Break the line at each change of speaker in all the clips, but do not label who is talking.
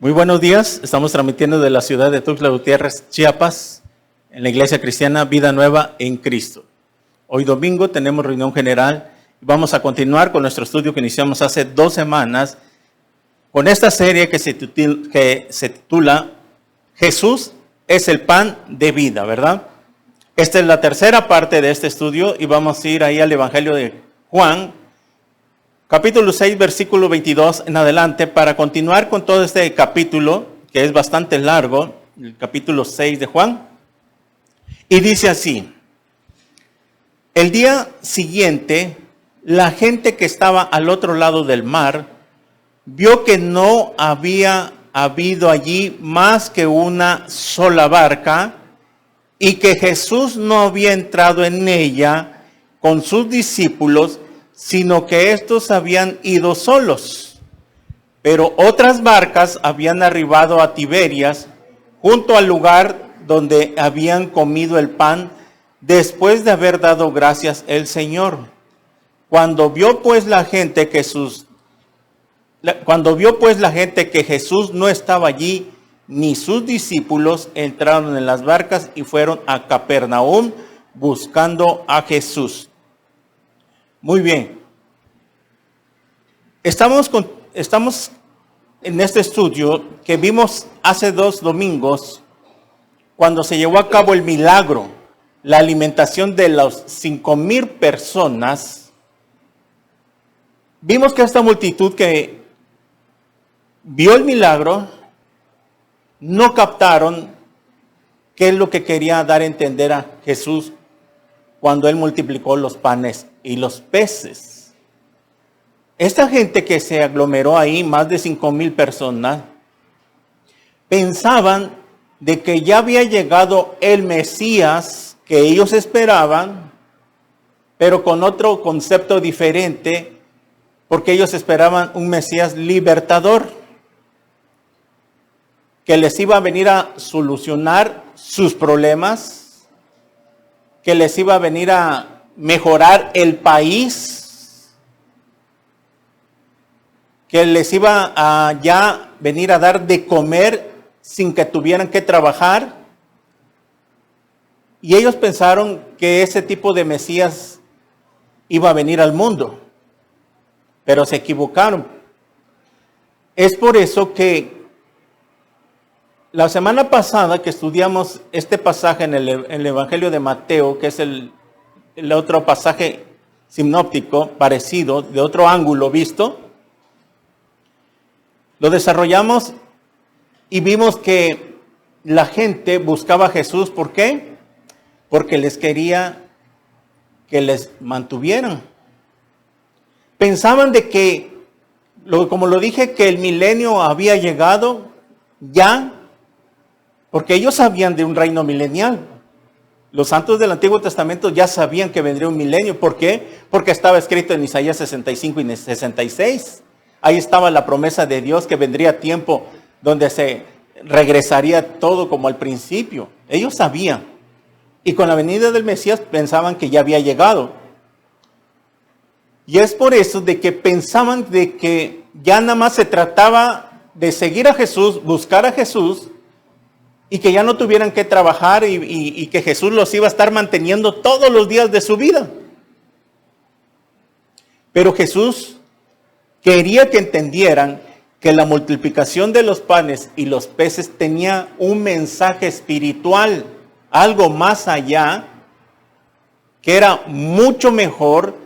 Muy buenos días, estamos transmitiendo de la ciudad de Tuxtla Gutiérrez, Chiapas, en la Iglesia Cristiana Vida Nueva en Cristo. Hoy domingo tenemos reunión general y vamos a continuar con nuestro estudio que iniciamos hace 2 semanas con esta serie que se titula Jesús es el pan de vida, ¿verdad? Esta es la tercera parte de este estudio y vamos a ir ahí al Evangelio de Juan, capítulo 6, versículo 22 en adelante, para continuar con todo este capítulo, que es bastante largo, el capítulo 6 de Juan. Y dice así: el día siguiente, la gente que estaba al otro lado del mar, vio que no había habido allí más que una sola barca, y que Jesús no había entrado en ella con sus discípulos, sino que estos habían ido solos. Pero otras barcas habían arribado a Tiberias, junto al lugar donde habían comido el pan, después de haber dado gracias el Señor. Cuando vio pues la gente que Jesús no estaba allí, ni sus discípulos, entraron en las barcas y fueron a Capernaum buscando a Jesús. Muy bien. Estamos en este estudio que vimos hace 2 domingos, cuando se llevó a cabo el milagro, la alimentación de las 5,000 personas. Vimos que esta multitud que vio el milagro no captaron qué es lo que quería dar a entender a Jesús cuando él multiplicó los panes y los peces. Esta gente que se aglomeró ahí, más de 5,000 personas, pensaban de que ya había llegado el Mesías que ellos esperaban, pero con otro concepto diferente, porque ellos esperaban un Mesías libertador, que les iba a venir a solucionar sus problemas, que les iba a venir a mejorar el país, que les iba a ya venir a dar de comer sin que tuvieran que trabajar. Y ellos pensaron que ese tipo de Mesías iba a venir al mundo, pero se equivocaron. Es por eso que la semana pasada que estudiamos este pasaje en el Evangelio de Mateo, que es el otro pasaje sinóptico parecido, de otro ángulo visto, lo desarrollamos y vimos que la gente buscaba a Jesús. ¿Por qué? Porque les quería que les mantuvieran. Pensaban de que, como lo dije, que el milenio había llegado ya, porque ellos sabían de un reino milenial. Los santos del Antiguo Testamento ya sabían que vendría un milenio. ¿Por qué? Porque estaba escrito en Isaías 65 y 66. Ahí estaba la promesa de Dios que vendría tiempo donde se regresaría todo como al principio. Ellos sabían. Y con la venida del Mesías pensaban que ya había llegado. Y es por eso de que pensaban de que ya nada más se trataba de seguir a Jesús, buscar a Jesús, y que ya no tuvieran que trabajar y que Jesús los iba a estar manteniendo todos los días de su vida. Pero Jesús quería que entendieran que la multiplicación de los panes y los peces tenía un mensaje espiritual, algo más allá, que era mucho mejor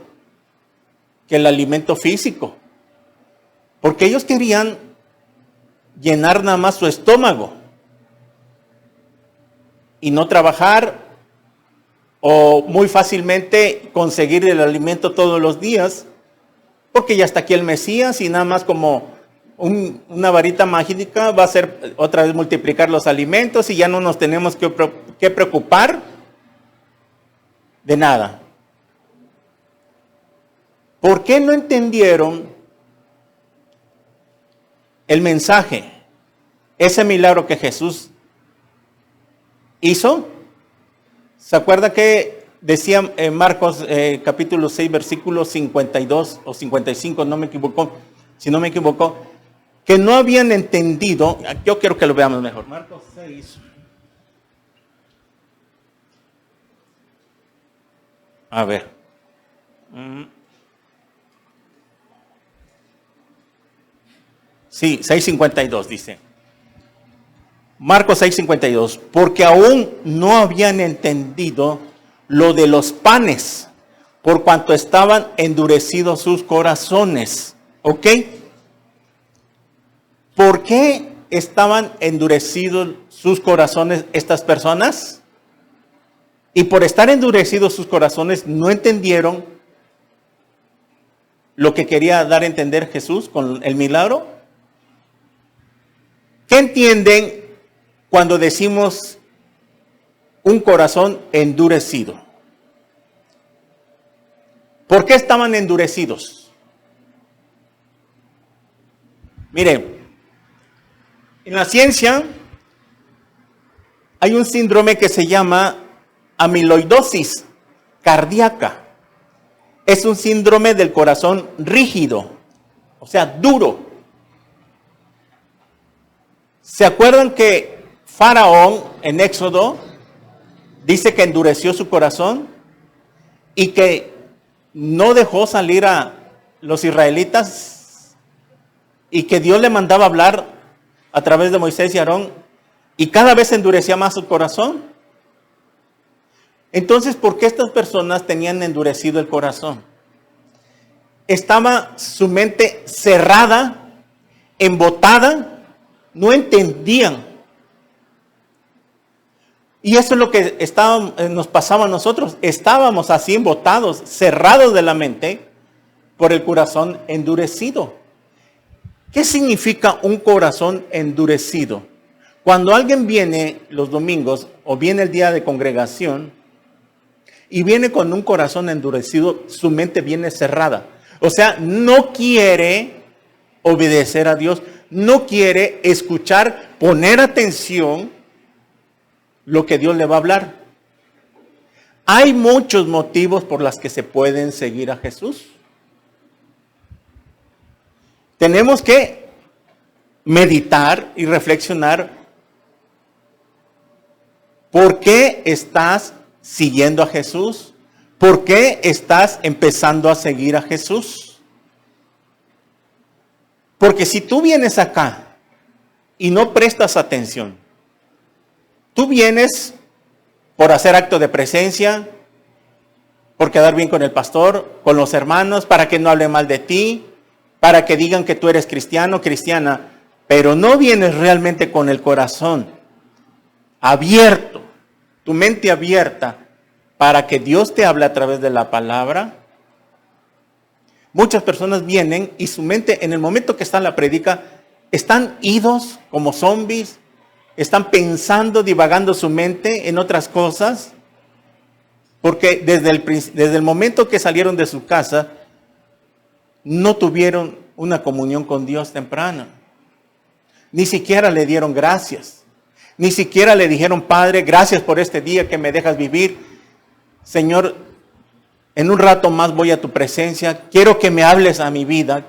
que el alimento físico. Porque ellos querían llenar nada más su estómago y no trabajar, o muy fácilmente conseguir el alimento todos los días, porque ya está aquí el Mesías y nada más como una varita mágica va a ser otra vez multiplicar los alimentos y ya no nos tenemos que preocupar de nada. ¿Por qué no entendieron el mensaje? Ese milagro que Jesús hizo. ¿Se acuerda que decía en Marcos capítulo 6, versículo 52 o 55, si no me equivoco, que no habían entendido. Yo quiero que lo veamos mejor. Marcos 6. A ver. Sí, 6:52 dice. Marcos 6:52. Porque aún no habían entendido lo de los panes, por cuanto estaban endurecidos sus corazones. ¿Ok? ¿Por qué estaban endurecidos sus corazones estas personas? Y por estar endurecidos sus corazones no entendieron lo que quería dar a entender Jesús con el milagro. ¿Qué entienden cuando decimos un corazón endurecido? ¿Por qué estaban endurecidos? Mire, en la ciencia hay un síndrome que se llama amiloidosis cardíaca. Es un síndrome del corazón rígido, o sea, duro. ¿Se acuerdan que Faraón en Éxodo dice que endureció su corazón y que no dejó salir a los israelitas y que Dios le mandaba hablar a través de Moisés y Aarón y cada vez endurecía más su corazón? Entonces, ¿por qué estas personas tenían endurecido el corazón? Estaba su mente cerrada, embotada, no entendían. Y eso es lo que nos pasaba a nosotros. Estábamos así embotados, cerrados de la mente por el corazón endurecido. ¿Qué significa un corazón endurecido? Cuando alguien viene los domingos o viene el día de congregación y viene con un corazón endurecido, su mente viene cerrada. O sea, no quiere obedecer a Dios, no quiere escuchar, poner atención lo que Dios le va a hablar. Hay muchos motivos por los que se pueden seguir a Jesús. Tenemos que meditar y reflexionar. ¿Por qué estás siguiendo a Jesús? ¿Por qué estás empezando a seguir a Jesús? Porque si tú vienes acá y no prestas atención, tú vienes por hacer acto de presencia, por quedar bien con el pastor, con los hermanos, para que no hablen mal de ti, para que digan que tú eres cristiano, cristiana, pero no vienes realmente con el corazón abierto, tu mente abierta, para que Dios te hable a través de la palabra. Muchas personas vienen y su mente, en el momento que está en la prédica, están idos como zombies, están pensando, divagando su mente en otras cosas, porque desde el momento que salieron de su casa, no tuvieron una comunión con Dios temprana. Ni siquiera le dieron gracias. Ni siquiera le dijeron: Padre, gracias por este día que me dejas vivir. Señor, en un rato más voy a tu presencia. Quiero que me hables a mi vida.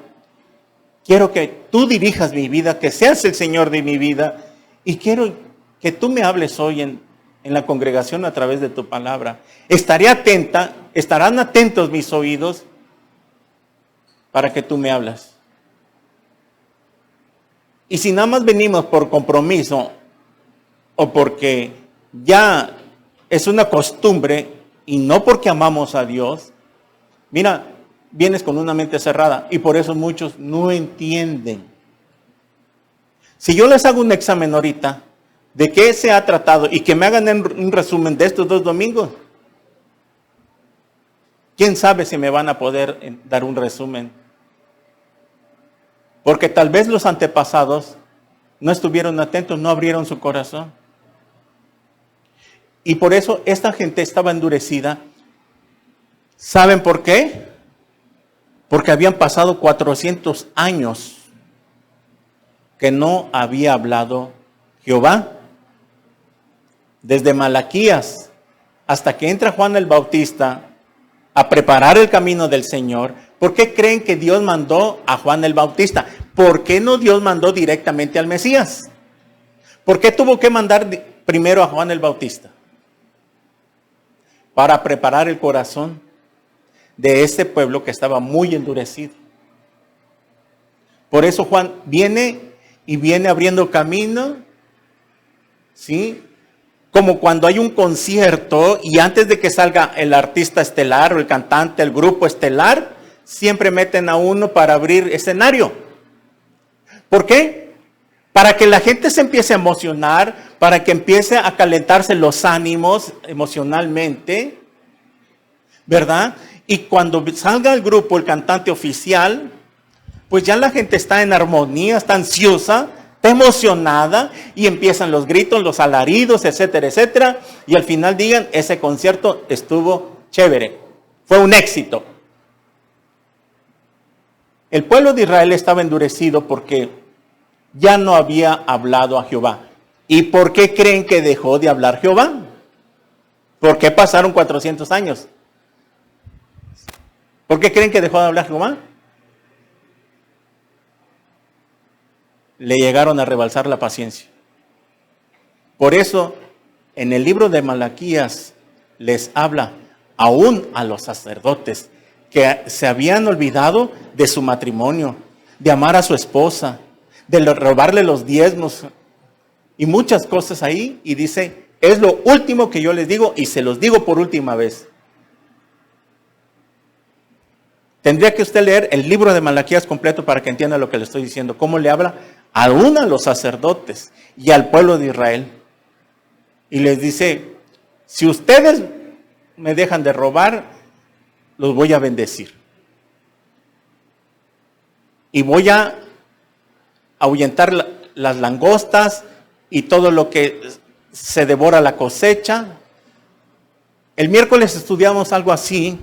Quiero que tú dirijas mi vida, que seas el Señor de mi vida. Y quiero que tú me hables hoy en la congregación a través de tu palabra. Estarán atentos mis oídos para que tú me hablas. Y si nada más venimos por compromiso o porque ya es una costumbre y no porque amamos a Dios, mira, vienes con una mente cerrada y por eso muchos no entienden. Si yo les hago un examen ahorita de qué se ha tratado y que me hagan un resumen de estos 2 domingos, ¿quién sabe si me van a poder dar un resumen? Porque tal vez los antepasados no estuvieron atentos, no abrieron su corazón. Y por eso esta gente estaba endurecida. ¿Saben por qué? Porque habían pasado 400 años que no había hablado Jehová. Desde Malaquías hasta que entra Juan el Bautista a preparar el camino del Señor. ¿Por qué creen que Dios mandó a Juan el Bautista? ¿por qué no Dios mandó directamente al Mesías? ¿Por qué tuvo que mandar primero a Juan el Bautista? Para preparar el corazón de este pueblo que estaba muy endurecido. Por eso Juan viene abriendo camino, ¿sí? Como cuando hay un concierto y antes de que salga el artista estelar o el cantante, el grupo estelar, siempre meten a uno para abrir escenario. ¿Por qué? Para que la gente se empiece a emocionar, para que empiece a calentarse los ánimos emocionalmente, ¿verdad? Y cuando salga el grupo, el cantante oficial, pues ya la gente está en armonía, está ansiosa, está emocionada y empiezan los gritos, los alaridos, etcétera, etcétera. Y al final digan, ese concierto estuvo chévere, fue un éxito. El pueblo de Israel estaba endurecido porque ya no había hablado a Jehová. ¿Y por qué creen que dejó de hablar Jehová? ¿Por qué pasaron 400 años? ¿Por qué creen que dejó de hablar Jehová? Le llegaron a rebalsar la paciencia. Por eso, en el libro de Malaquías les habla aún a los sacerdotes que se habían olvidado de su matrimonio, de amar a su esposa, de robarle los diezmos y muchas cosas ahí. Y dice, es lo último que yo les digo y se los digo por última vez. Tendría que usted leer el libro de Malaquías completo para que entienda lo que le estoy diciendo. Cómo le habla aún a los sacerdotes y al pueblo de Israel. Y les dice, si ustedes me dejan de robar, los voy a bendecir. Y voy a ahuyentar las langostas y todo lo que se devora la cosecha. El miércoles estudiamos algo así,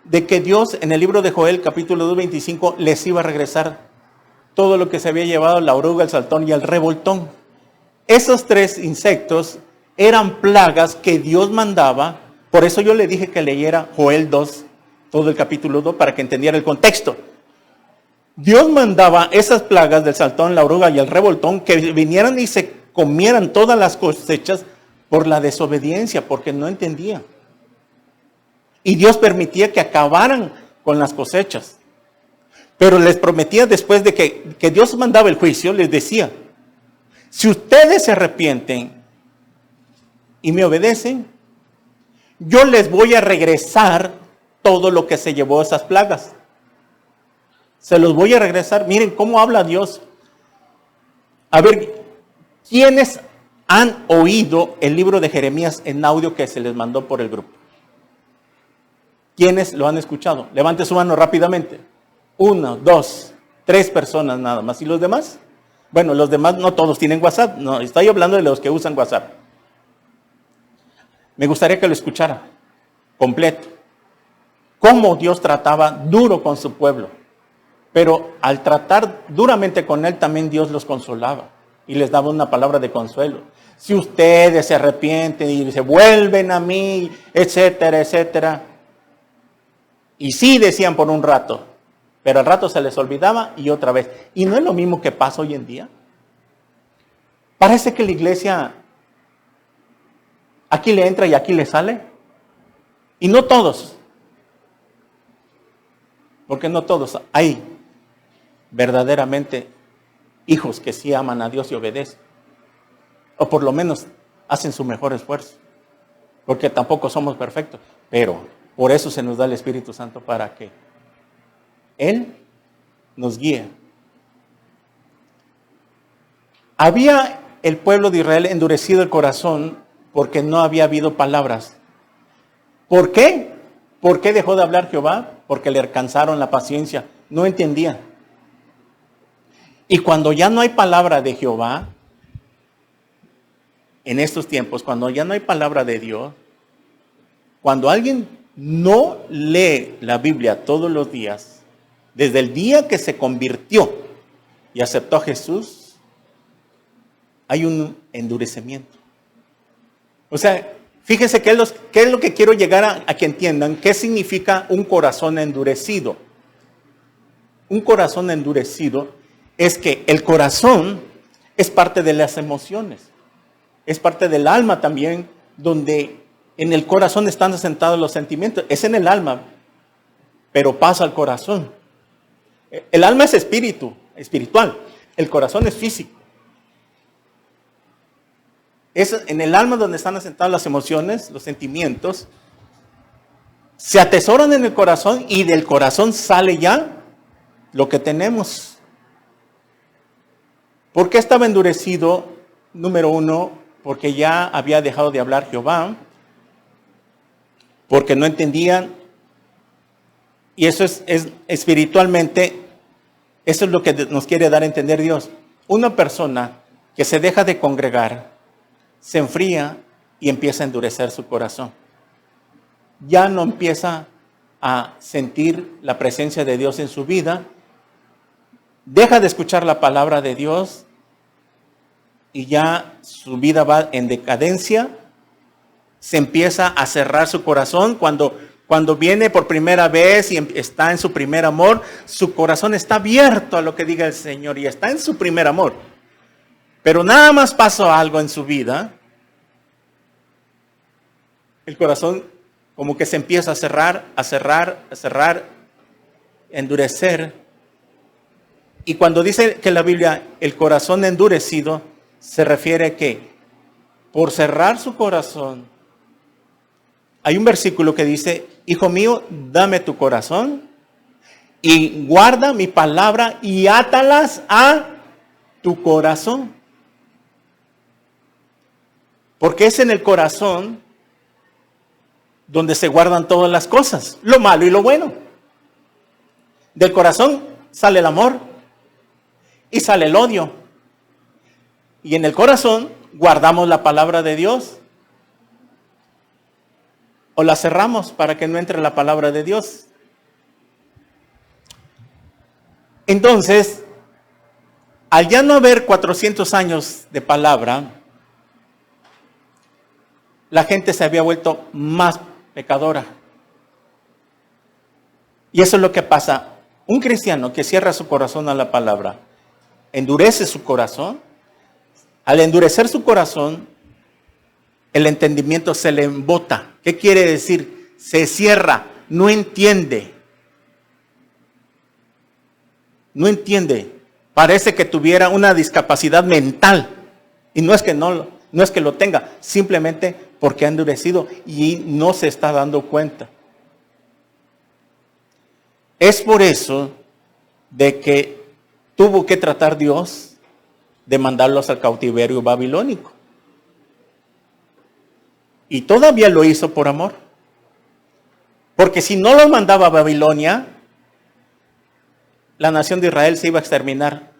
de que Dios en el libro de Joel, capítulo 2:25, les iba a regresar todo lo que se había llevado, la oruga, el saltón y el revoltón. Esos tres insectos eran plagas que Dios mandaba. Por eso yo le dije que leyera Joel 2, todo el capítulo 2, para que entendiera el contexto. Dios mandaba esas plagas del saltón, la oruga y el revoltón que vinieran y se comieran todas las cosechas por la desobediencia, porque no entendían. Y Dios permitía que acabaran con las cosechas. Pero les prometía después de que Dios mandaba el juicio, les decía, si ustedes se arrepienten y me obedecen, yo les voy a regresar todo lo que se llevó esas plagas. Se los voy a regresar. Miren cómo habla Dios. A ver, ¿quiénes han oído el libro de Jeremías en audio que se les mandó por el grupo? ¿Quiénes lo han escuchado? Levante su mano rápidamente. 1, 2, 3 personas nada más. ¿Y los demás? Bueno, los demás no todos tienen WhatsApp. No, estoy hablando de los que usan WhatsApp. Me gustaría que lo escuchara completo. Cómo Dios trataba duro con su pueblo. Pero al tratar duramente con él, también Dios los consolaba. Y les daba una palabra de consuelo. Si ustedes se arrepienten y se vuelven a mí, etcétera, etcétera. Y sí decían por un rato, pero al rato se les olvidaba y otra vez. ¿Y no es lo mismo que pasa hoy en día? Parece que la iglesia aquí le entra y aquí le sale. Y no todos. Porque no todos. Hay verdaderamente hijos que sí aman a Dios y obedecen. O por lo menos hacen su mejor esfuerzo. Porque tampoco somos perfectos. Pero por eso se nos da el Espíritu Santo para que Él nos guíe. Había el pueblo de Israel endurecido el corazón porque no había habido palabras. ¿Por qué? ¿Por qué dejó de hablar Jehová? Porque le alcanzaron la paciencia. No entendían. Y cuando ya no hay palabra de Jehová, en estos tiempos, cuando ya no hay palabra de Dios, cuando alguien no lee la Biblia todos los días, desde el día que se convirtió y aceptó a Jesús, hay un endurecimiento. O sea, fíjense qué es lo que quiero llegar a que entiendan, qué significa un corazón endurecido. un corazón endurecido es que el corazón es parte de las emociones, es parte del alma también, donde en el corazón están asentados los sentimientos. Es en el alma, pero pasa al corazón. El alma es espiritual, el corazón es físico. Es en el alma donde están asentadas las emociones, los sentimientos, se atesoran en el corazón y del corazón sale ya lo que tenemos. ¿Por qué estaba endurecido? Número uno, porque ya había dejado de hablar Jehová, porque no entendían, y eso es espiritualmente, eso es lo que nos quiere dar a entender Dios. Una persona que se deja de congregar, se enfría y empieza a endurecer su corazón. Ya no empieza a sentir la presencia de Dios en su vida, deja de escuchar la palabra de Dios y ya su vida va en decadencia, se empieza a cerrar su corazón. Cuando viene por primera vez y está en su primer amor, su corazón está abierto a lo que diga el Señor y está en su primer amor. Pero nada más pasó algo en su vida, el corazón como que se empieza a cerrar, endurecer. Y cuando dice que la Biblia, el corazón endurecido, se refiere que por cerrar su corazón, hay un versículo que dice, hijo mío, dame tu corazón y guarda mi palabra y átalas a tu corazón. Porque es en el corazón donde se guardan todas las cosas, lo malo y lo bueno. Del corazón sale el amor y sale el odio. Y en el corazón guardamos la palabra de Dios. O la cerramos para que no entre la palabra de Dios. Entonces, al ya no haber 400 años de palabra, la gente se había vuelto más pecadora. Y eso es lo que pasa. Un cristiano que cierra su corazón a la palabra, endurece su corazón. Al endurecer su corazón, el entendimiento se le embota. ¿Qué quiere decir? Se cierra, no entiende. No entiende. Parece que tuviera una discapacidad mental. Y no es que lo tenga, simplemente porque ha endurecido y no se está dando cuenta. Es por eso de que tuvo que tratar Dios de mandarlos al cautiverio babilónico. Y todavía lo hizo por amor. Porque si no los mandaba a Babilonia, la nación de Israel se iba a exterminar.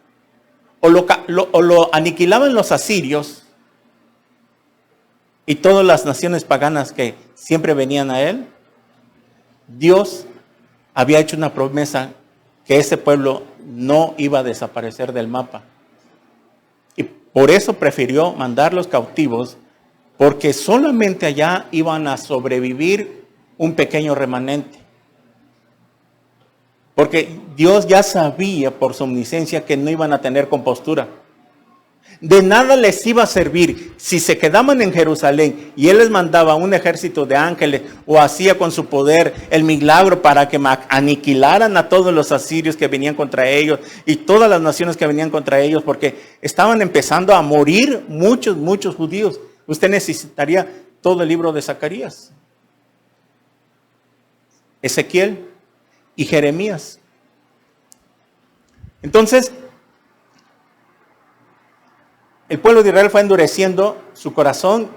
O lo aniquilaban los asirios y todas las naciones paganas que siempre venían a él. Dios había hecho una promesa que ese pueblo no iba a desaparecer del mapa. Y por eso prefirió mandar los cautivos, porque solamente allá iban a sobrevivir un pequeño remanente. Porque Dios ya sabía por su omnisciencia que no iban a tener compostura. De nada les iba a servir si se quedaban en Jerusalén y Él les mandaba un ejército de ángeles o hacía con su poder el milagro para que aniquilaran a todos los asirios que venían contra ellos y todas las naciones que venían contra ellos, porque estaban empezando a morir muchos judíos. Usted necesitaría todo el libro de Zacarías, Ezequiel y Jeremías. Entonces, el pueblo de Israel fue endureciendo su corazón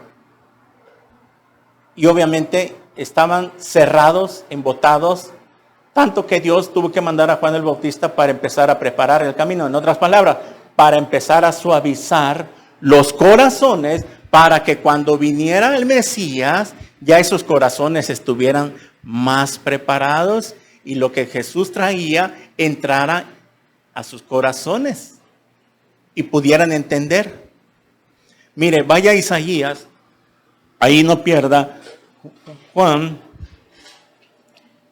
y obviamente estaban cerrados, embotados, tanto que Dios tuvo que mandar a Juan el Bautista para empezar a preparar el camino. En otras palabras, para empezar a suavizar los corazones para que cuando viniera el Mesías, ya esos corazones estuvieran más preparados y lo que Jesús traía entrara a sus corazones y pudieran entender. Mire, vaya a Isaías, ahí no pierda Juan,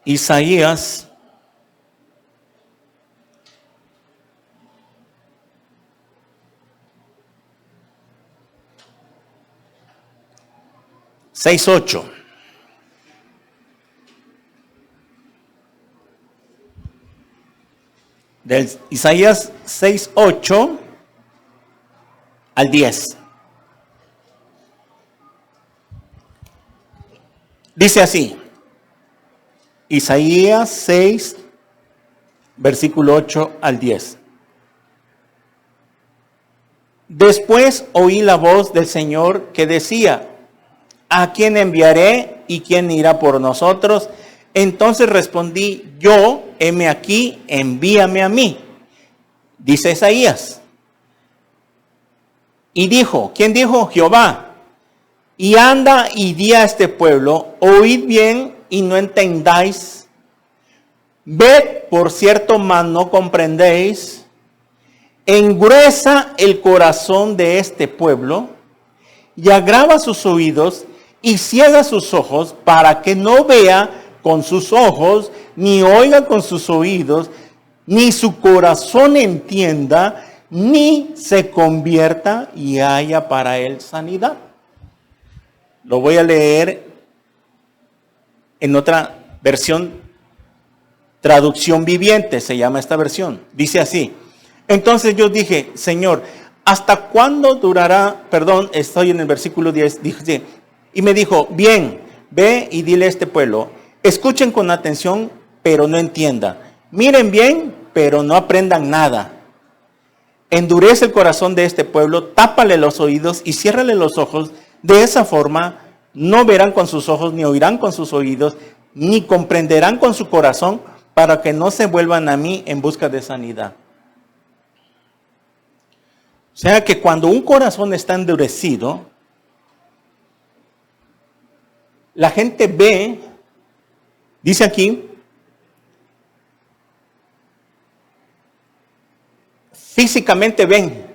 Isaías 6:8. Del Isaías 6:8 al 10. Dice así, Isaías 6, versículo 8 al 10. Después oí la voz del Señor que decía, ¿a quién enviaré y quién irá por nosotros? Entonces respondí, yo, heme aquí, envíame a mí. Dice Isaías. Y dijo, ¿quién dijo? Jehová. Y anda y di a este pueblo, oíd bien y no entendáis. Ved, por cierto, mas no comprendéis. Engruesa el corazón de este pueblo y agrava sus oídos y ciega sus ojos para que no vea con sus ojos, ni oiga con sus oídos, ni su corazón entienda, ni se convierta y haya para él sanidad. Lo voy a leer en otra versión, traducción viviente, se llama esta versión. Dice así, entonces yo dije, Señor, ¿hasta cuándo durará? Perdón, estoy en el versículo 10, dije, y me dijo, bien, ve y dile a este pueblo, escuchen con atención, pero no entiendan. Miren bien, pero no aprendan nada. Endurece el corazón de este pueblo, tápale los oídos y ciérrale los ojos. De esa forma, no verán con sus ojos, ni oirán con sus oídos, ni comprenderán con su corazón, para que no se vuelvan a mí en busca de sanidad. O sea que cuando un corazón está endurecido, la gente ve, dice aquí, físicamente ven,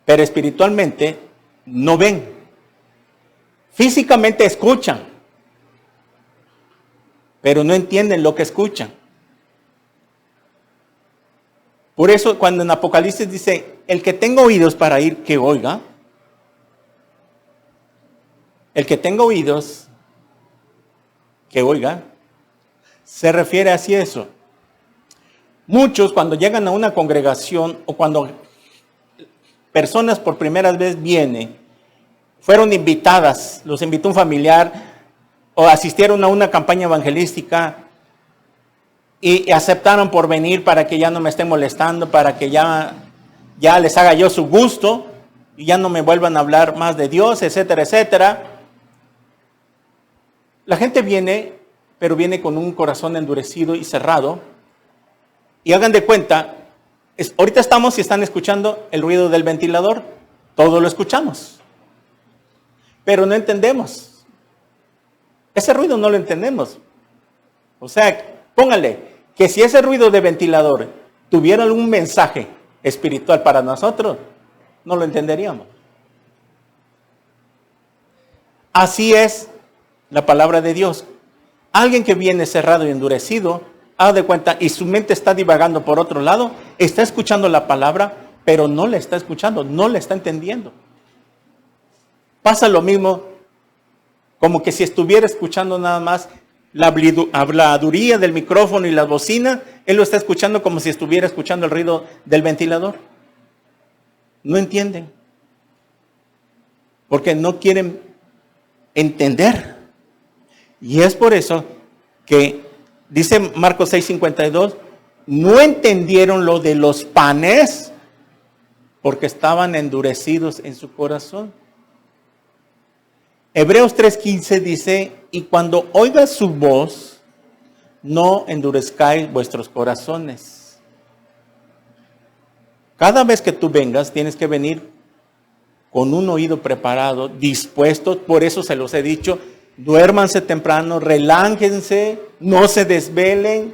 pero espiritualmente no ven. Físicamente escuchan, pero no entienden lo que escuchan. Por eso cuando en Apocalipsis dice, el que tenga oídos para oír, que oiga. El que tenga oídos, que oiga. Se refiere así a eso. Muchos cuando llegan a una congregación o cuando personas por primera vez vienen, fueron invitadas, los invitó un familiar o asistieron a una campaña evangelística y aceptaron por venir para que ya no me estén molestando, para que ya les haga yo su gusto y ya no me vuelvan a hablar más de Dios, etcétera, etcétera. La gente viene, pero viene con un corazón endurecido y cerrado. Y hagan de cuenta, ahorita estamos y están escuchando el ruido del ventilador, todo lo escuchamos, pero no entendemos. Ese ruido no lo entendemos. O sea, póngale que si ese ruido de ventilador tuviera algún mensaje espiritual para nosotros, no lo entenderíamos. Así es la palabra de Dios. Alguien que viene cerrado y endurecido, haga de cuenta, y su mente está divagando por otro lado, está escuchando la palabra, pero no la está escuchando, no la está entendiendo. Pasa lo mismo, como que si estuviera escuchando nada más la habladuría del micrófono y la bocina, él lo está escuchando como si estuviera escuchando el ruido del ventilador. No entienden, porque no quieren entender. Y es por eso que dice Marcos 6:52, no entendieron lo de los panes porque estaban endurecidos en su corazón. Hebreos 3:15 dice, y cuando oigas su voz, no endurezcáis vuestros corazones. Cada vez que tú vengas, tienes que venir con un oído preparado, dispuesto. Por eso se los he dicho, duérmanse temprano, relánjense, no se desvelen,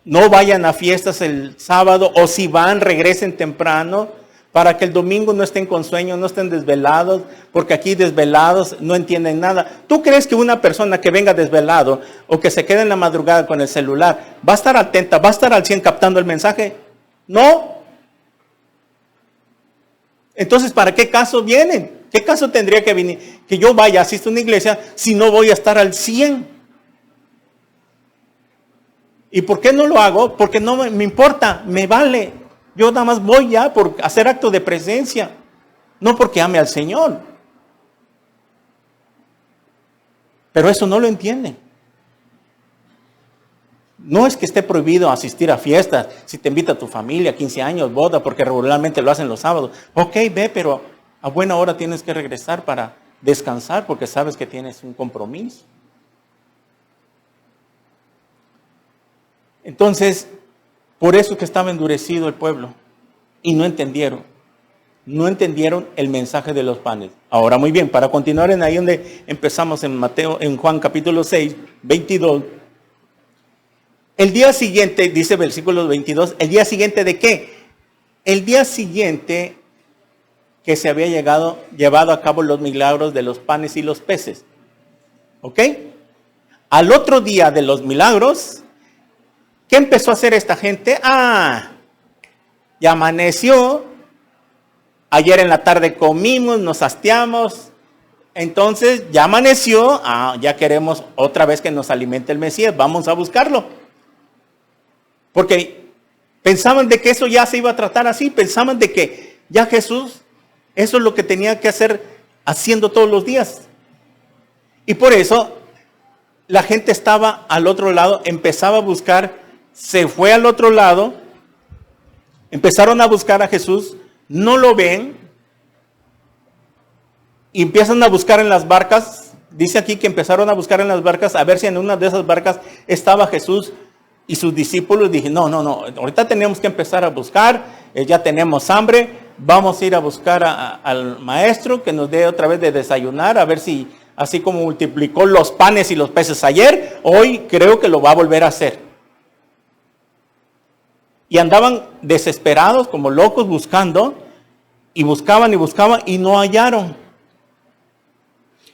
no vayan a fiestas el sábado, o si van, regresen temprano, para que el domingo no estén con sueño, no estén desvelados, porque aquí desvelados no entienden nada. ¿Tú crees que una persona que venga desvelado o que se quede en la madrugada con el celular va a estar atenta, va a estar al 100 captando el mensaje? No. Entonces, ¿para qué caso vienen? ¿Qué caso tendría que yo vaya, asista a una iglesia, si no voy a estar al 100? ¿Y por qué no lo hago? Porque no me importa, me vale. Yo nada más voy ya por hacer acto de presencia, no porque ame al Señor. Pero eso no lo entienden. No es que esté prohibido asistir a fiestas, si te invita a tu familia, 15 años, boda, porque regularmente lo hacen los sábados. Ok, ve, pero a buena hora tienes que regresar para descansar porque sabes que tienes un compromiso. Entonces, por eso que estaba endurecido el pueblo y no entendieron. No entendieron el mensaje de los panes. Ahora, muy bien, para continuar en ahí donde empezamos en Juan capítulo 6, 22. El día siguiente, dice versículo 22, ¿el día siguiente de qué? El día siguiente que se había llevado a cabo los milagros de los panes y los peces. ¿Ok? Al otro día de los milagros, ¿qué empezó a hacer esta gente? Ya amaneció, ayer en la tarde comimos, nos hastiamos, entonces ya amaneció, ya queremos otra vez que nos alimente el Mesías, vamos a buscarlo. Porque pensaban de que eso ya se iba a tratar así, pensaban de que ya Jesús, eso es lo que tenía que hacer haciendo todos los días. Y por eso la gente estaba al otro lado, empezaba a buscar, se fue al otro lado, empezaron a buscar a Jesús, no lo ven, y empiezan a buscar en las barcas. Dice aquí que empezaron a buscar en las barcas, a ver si en una de esas barcas estaba Jesús y sus discípulos. Dije, no, ahorita tenemos que empezar a buscar, ya tenemos hambre, vamos a ir a buscar al maestro que nos dé otra vez de desayunar, a ver si así como multiplicó los panes y los peces ayer, hoy creo que lo va a volver a hacer. Y andaban desesperados como locos buscando, y buscaban y no hallaron.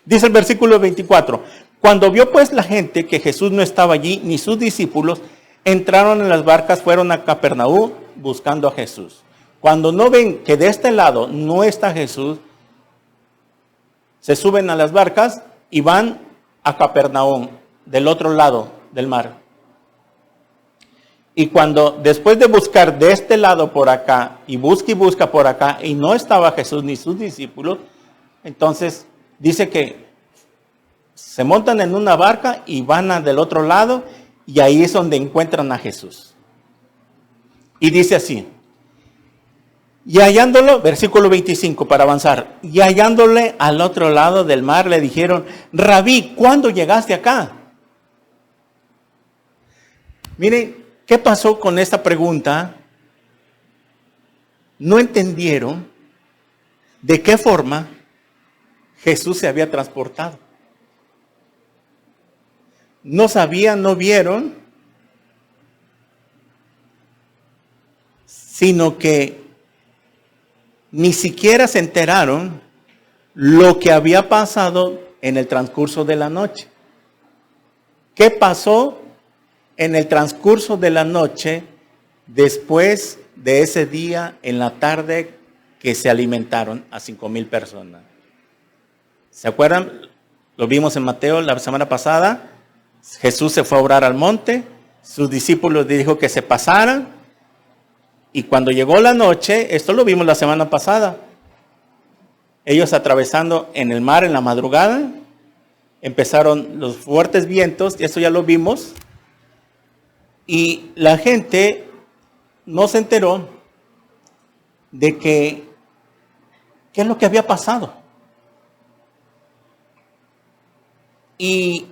Dice el versículo 24, cuando vio pues la gente que Jesús no estaba allí, ni sus discípulos, entraron en las barcas, fueron a Capernaúm buscando a Jesús. Cuando no ven que de este lado no está Jesús, se suben a las barcas y van a Capernaúm, del otro lado del mar. Y cuando después de buscar de este lado por acá, y busca por acá, y no estaba Jesús ni sus discípulos, entonces dice que se montan en una barca y van del otro lado, y ahí es donde encuentran a Jesús. Y dice así, y hallándolo, versículo 25 para avanzar, y hallándole al otro lado del mar le dijeron, Rabí, ¿cuándo llegaste acá? Miren, ¿qué pasó con esta pregunta? No entendieron de qué forma Jesús se había transportado. No sabían, no vieron, sino que ni siquiera se enteraron lo que había pasado en el transcurso de la noche. ¿Qué pasó en el transcurso de la noche después de ese día en la tarde que se alimentaron a 5,000 personas? ¿Se acuerdan? Lo vimos en Mateo la semana pasada. Jesús se fue a orar al monte, sus discípulos dijo que se pasaran, y cuando llegó la noche, esto lo vimos la semana pasada, ellos atravesando en el mar en la madrugada, empezaron los fuertes vientos, y eso ya lo vimos, y la gente no se enteró de qué es lo que había pasado. Y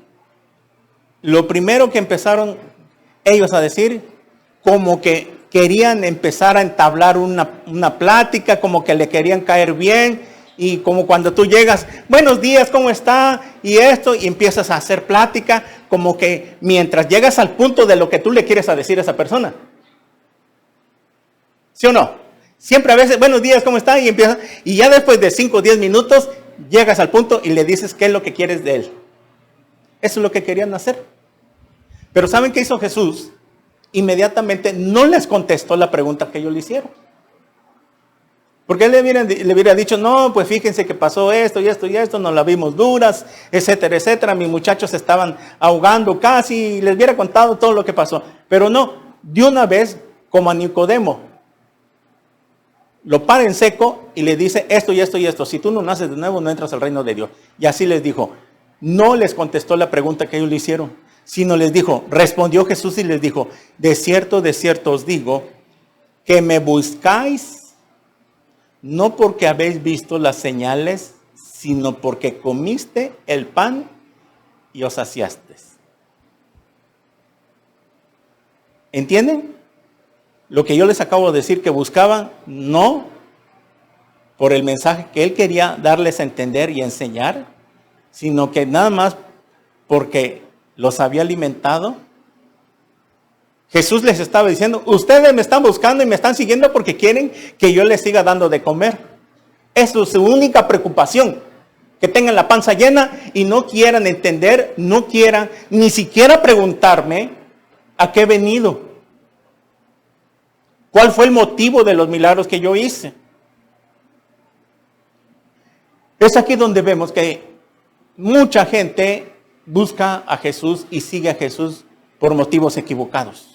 lo primero que empezaron ellos a decir, como que querían empezar a entablar una plática, como que le querían caer bien, y como cuando tú llegas, buenos días, ¿cómo está? Y esto, y empiezas a hacer plática, como que mientras llegas al punto de lo que tú le quieres a decir a esa persona. ¿Sí o no? Siempre a veces, buenos días, ¿cómo está? Y empiezas, y ya después de 5 o 10 minutos, llegas al punto y le dices qué es lo que quieres de él. Eso es lo que querían hacer. Pero ¿saben qué hizo Jesús? Inmediatamente no les contestó la pregunta que ellos le hicieron. Porque él le hubiera dicho, no, pues fíjense que pasó esto y esto y esto, nos la vimos duras, etcétera, etcétera. Mis muchachos se estaban ahogando casi y les hubiera contado todo lo que pasó. Pero no, de una vez, como a Nicodemo, lo para en seco y le dice esto y esto y esto. Si tú no naces de nuevo, no entras al reino de Dios. Y así les dijo. No les contestó la pregunta que ellos le hicieron, sino les dijo, respondió Jesús y les dijo, de cierto os digo, que me buscáis no porque habéis visto las señales, sino porque comiste el pan y os saciasteis. ¿Entienden? Lo que yo les acabo de decir, que buscaban no por el mensaje que él quería darles a entender y enseñar, sino que nada más porque los había alimentado. Jesús les estaba diciendo, ustedes me están buscando y me están siguiendo porque quieren que yo les siga dando de comer. Eso es su única preocupación, que tengan la panza llena y no quieran entender, no quieran ni siquiera preguntarme a qué he venido. ¿Cuál fue el motivo de los milagros que yo hice? Es aquí donde vemos que mucha gente busca a Jesús y sigue a Jesús por motivos equivocados.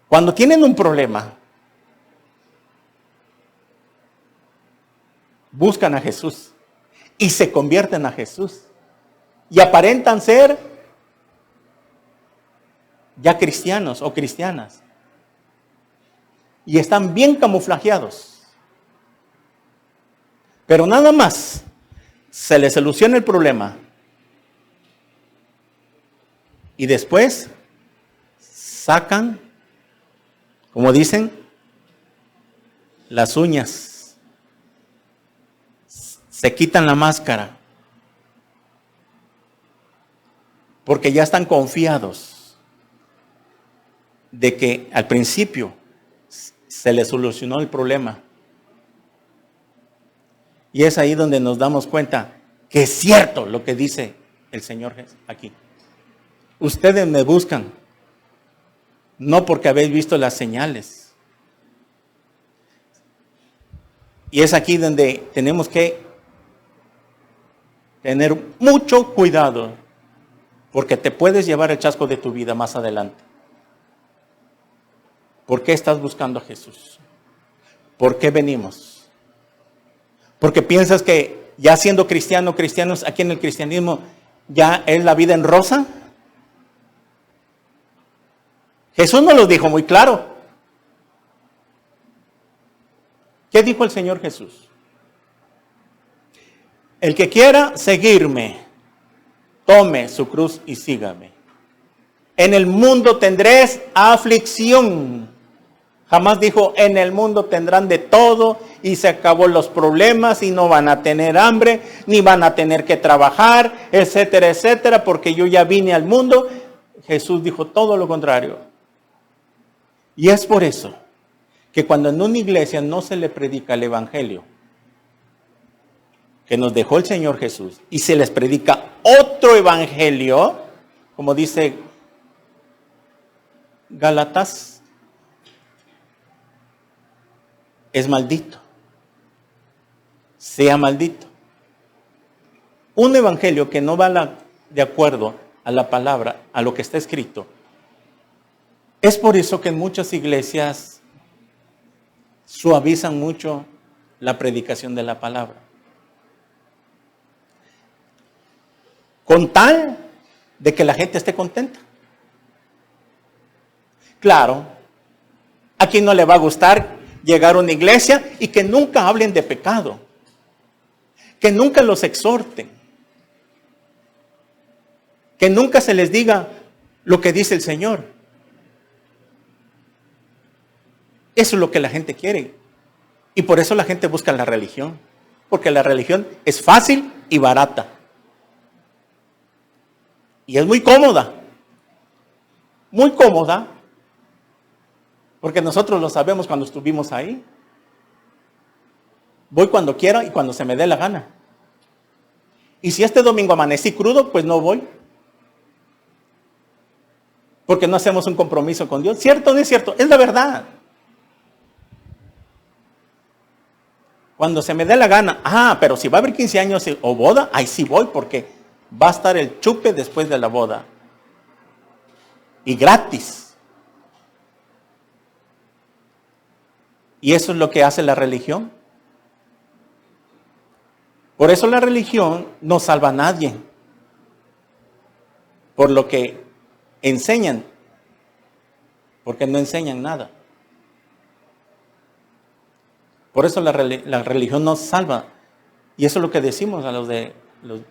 Cuando tienen un problema, buscan a Jesús y se convierten a Jesús y aparentan ser ya cristianos o cristianas y están bien camuflajeados. Pero nada más se les soluciona el problema y después sacan, como dicen, las uñas, se quitan la máscara, porque ya están confiados de que al principio se les solucionó el problema. Y es ahí donde nos damos cuenta que es cierto lo que dice el Señor aquí. Ustedes me buscan no porque habéis visto las señales. Y es aquí donde tenemos que tener mucho cuidado, porque te puedes llevar el chasco de tu vida más adelante. ¿Por qué estás buscando a Jesús? ¿Por qué venimos? Porque piensas que ya siendo cristianos, aquí en el cristianismo, ya es la vida en rosa. Jesús nos lo dijo muy claro. ¿Qué dijo el Señor Jesús? El que quiera seguirme, tome su cruz y sígame. En el mundo tendréis aflicción. Jamás dijo, en el mundo tendrán de todo y se acabó los problemas y no van a tener hambre, ni van a tener que trabajar, etcétera, etcétera, porque yo ya vine al mundo. Jesús dijo todo lo contrario. Y es por eso que cuando en una iglesia no se le predica el evangelio que nos dejó el Señor Jesús y se les predica otro evangelio, como dice Gálatas, es maldito. Sea maldito. Un evangelio que no va de acuerdo a la palabra, a lo que está escrito. Es por eso que en muchas iglesias suavizan mucho la predicación de la palabra. Con tal de que la gente esté contenta. Claro, a quien no le va a gustar llegar a una iglesia y que nunca hablen de pecado, que nunca los exhorten, que nunca se les diga lo que dice el Señor. Eso es lo que la gente quiere. Y por eso la gente busca la religión. Porque la religión es fácil y barata. Y es muy cómoda. Muy cómoda. Porque nosotros lo sabemos cuando estuvimos ahí. Voy cuando quiera y cuando se me dé la gana. Y si este domingo amanecí crudo, pues no voy. porque no hacemos un compromiso con Dios. ¿Cierto o no es cierto? Es la verdad. Cuando se me dé la gana, pero si va a haber 15 años o boda, ahí sí voy, porque va a estar el chupe después de la boda. Y gratis. Y eso es lo que hace la religión. Por eso la religión no salva a nadie. Por lo que enseñan. Porque no enseñan nada. Por eso la religión no salva. Y eso es lo que decimos a los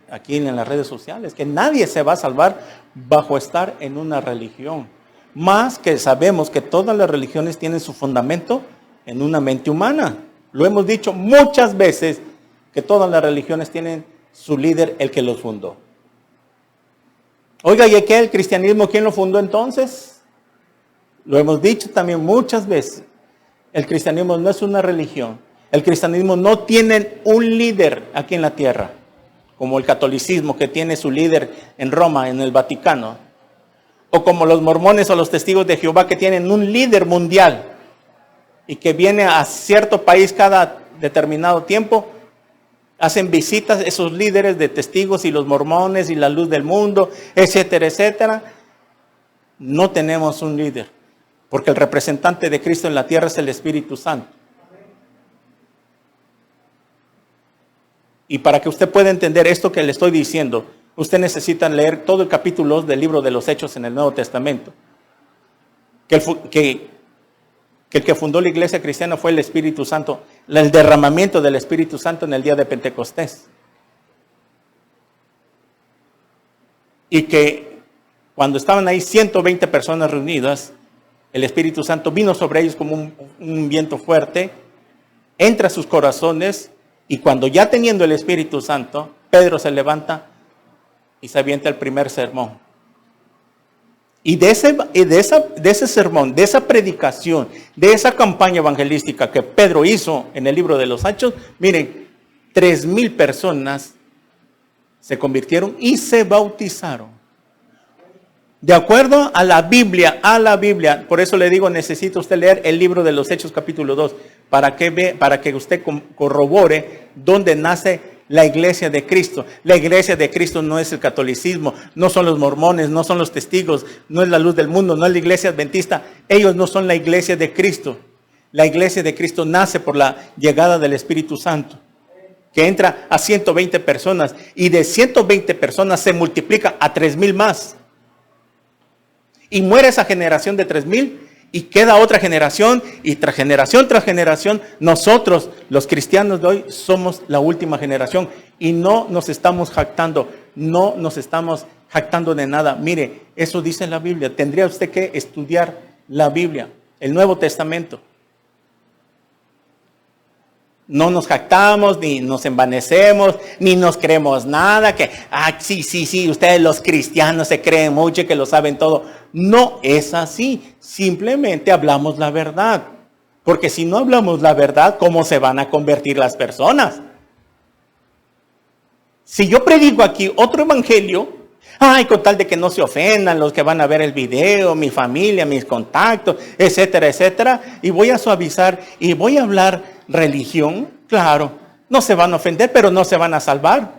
aquí en las redes sociales, que nadie se va a salvar bajo estar en una religión. Más que sabemos que todas las religiones tienen su fundamento en una mente humana. Lo hemos dicho muchas veces, que todas las religiones tienen su líder, el que los fundó. Oiga, ¿y qué? ¿El cristianismo quién lo fundó entonces? Lo hemos dicho también muchas veces. El cristianismo no es una religión. El cristianismo no tiene un líder aquí en la tierra, como el catolicismo que tiene su líder en Roma, en el Vaticano, o como los mormones o los testigos de Jehová que tienen un líder mundial y que viene a cierto país cada determinado tiempo, hacen visitas esos líderes de testigos y los mormones y la luz del mundo, etcétera, etcétera. No tenemos un líder, porque el representante de Cristo en la tierra es el Espíritu Santo. Y para que usted pueda entender esto que le estoy diciendo, usted necesita leer todo el capítulo 2 del libro de los Hechos en el Nuevo Testamento. Que el que fundó la iglesia cristiana fue el Espíritu Santo, el derramamiento del Espíritu Santo en el día de Pentecostés. Y que cuando estaban ahí 120 personas reunidas, el Espíritu Santo vino sobre ellos como un viento fuerte, entra a sus corazones, y cuando ya teniendo el Espíritu Santo, Pedro se levanta y se avienta el primer sermón. Y de ese sermón, de esa predicación, de esa campaña evangelística que Pedro hizo en el libro de los Hechos, miren, 3,000 personas se convirtieron y se bautizaron. De acuerdo a la Biblia, por eso le digo, necesita usted leer el libro de los Hechos capítulo 2, para que usted corrobore dónde nace la iglesia de Cristo. La iglesia de Cristo no es el catolicismo, no son los mormones, no son los testigos, no es la luz del mundo, no es la iglesia adventista. Ellos no son la iglesia de Cristo. La iglesia de Cristo nace por la llegada del Espíritu Santo, que entra a 120 personas y de 120 personas se multiplica a 3,000 más. Y muere esa generación de 3,000 y queda otra generación y tras generación. Nosotros, los cristianos de hoy, somos la última generación y no nos estamos jactando de nada. Mire, eso dice la Biblia. Tendría usted que estudiar la Biblia, el Nuevo Testamento. No nos jactamos, ni nos envanecemos, ni nos creemos nada, que, sí, ustedes los cristianos se creen mucho, que lo saben todo. No es así, simplemente hablamos la verdad. Porque si no hablamos la verdad, ¿cómo se van a convertir las personas? Si yo predico aquí otro evangelio, con tal de que no se ofendan los que van a ver el video, mi familia, mis contactos, etcétera, etcétera, y voy a suavizar y voy a hablar religión, claro, no se van a ofender, pero no se van a salvar.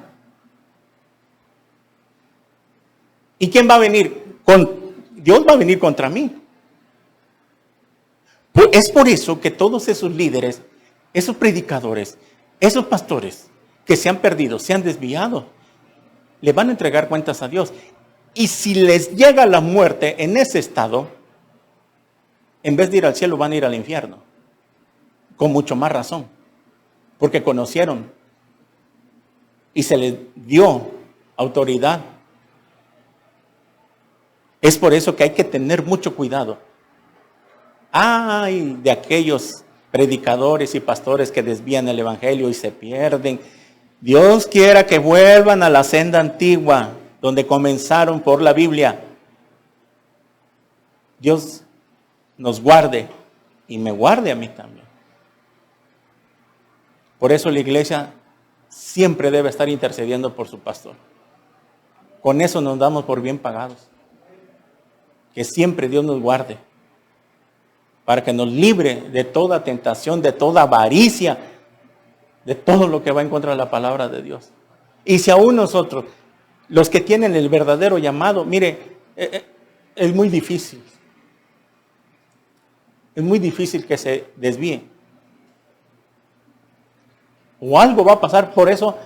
¿Y quién va a venir? Dios va a venir contra mí. Es por eso que todos esos líderes, esos predicadores, esos pastores que se han perdido, se han desviado, le van a entregar cuentas a Dios. Y si les llega la muerte en ese estado, en vez de ir al cielo, van a ir al infierno. Con mucho más razón. Porque conocieron y se les dio autoridad. Es por eso que hay que tener mucho cuidado. Ay, de aquellos predicadores y pastores que desvían el evangelio y se pierden. Dios quiera que vuelvan a la senda antigua, donde comenzaron por la Biblia. Dios nos guarde y me guarde a mí también. Por eso la iglesia siempre debe estar intercediendo por su pastor. Con eso nos damos por bien pagados. Que siempre Dios nos guarde, para que nos libre de toda tentación, de toda avaricia, de todo lo que va en contra de la palabra de Dios. Y si aún nosotros, los que tienen el verdadero llamado, mire, es muy difícil. Es muy difícil que se desvíen. O algo va a pasar, por eso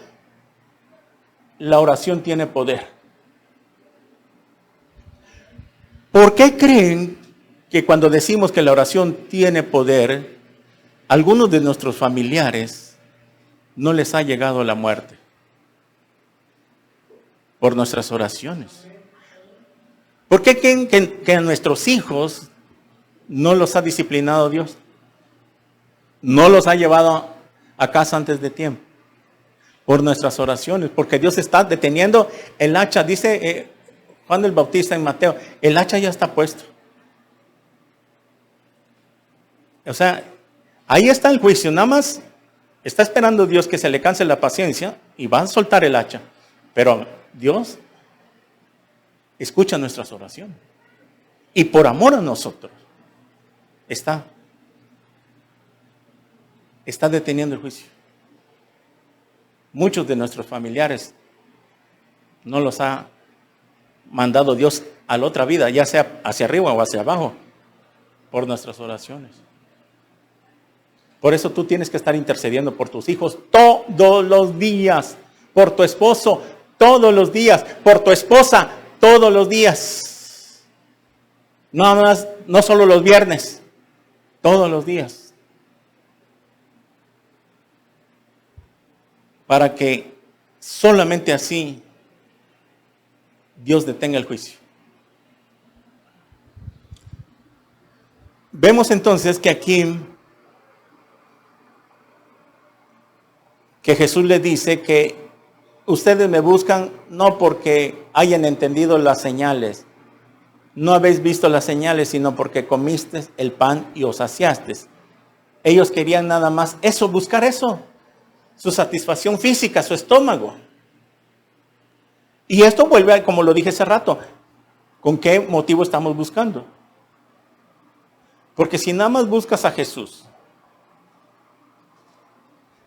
la oración tiene poder. ¿Por qué creen que cuando decimos que la oración tiene poder, algunos de nuestros familiares no les ha llegado la muerte? Por nuestras oraciones. ¿Por qué creen que a nuestros hijos no los ha disciplinado Dios? No los ha llevado a casa antes de tiempo. Por nuestras oraciones. Porque Dios está deteniendo el hacha. Dice Juan el Bautista en Mateo, el hacha ya está puesto. O sea, ahí está el juicio. Nada más está esperando Dios que se le canse la paciencia y va a soltar el hacha. Pero Dios escucha nuestras oraciones. Y por amor a nosotros está deteniendo el juicio. Muchos de nuestros familiares no los ha mandado Dios a la otra vida, ya sea hacia arriba o hacia abajo, por nuestras oraciones. Por eso tú tienes que estar intercediendo por tus hijos todos los días, por tu esposo todos los días, por tu esposa todos los días. No solo los viernes, todos los días. Para que solamente así Dios detenga el juicio. Vemos entonces que aquí que Jesús le dice que ustedes me buscan no porque hayan entendido las señales, no habéis visto las señales, sino porque comisteis el pan y os saciasteis. Ellos querían nada más eso, buscar eso, su satisfacción física, su estómago. Y esto vuelve a, como lo dije hace rato, ¿con qué motivo estamos buscando? Porque si nada más buscas a Jesús,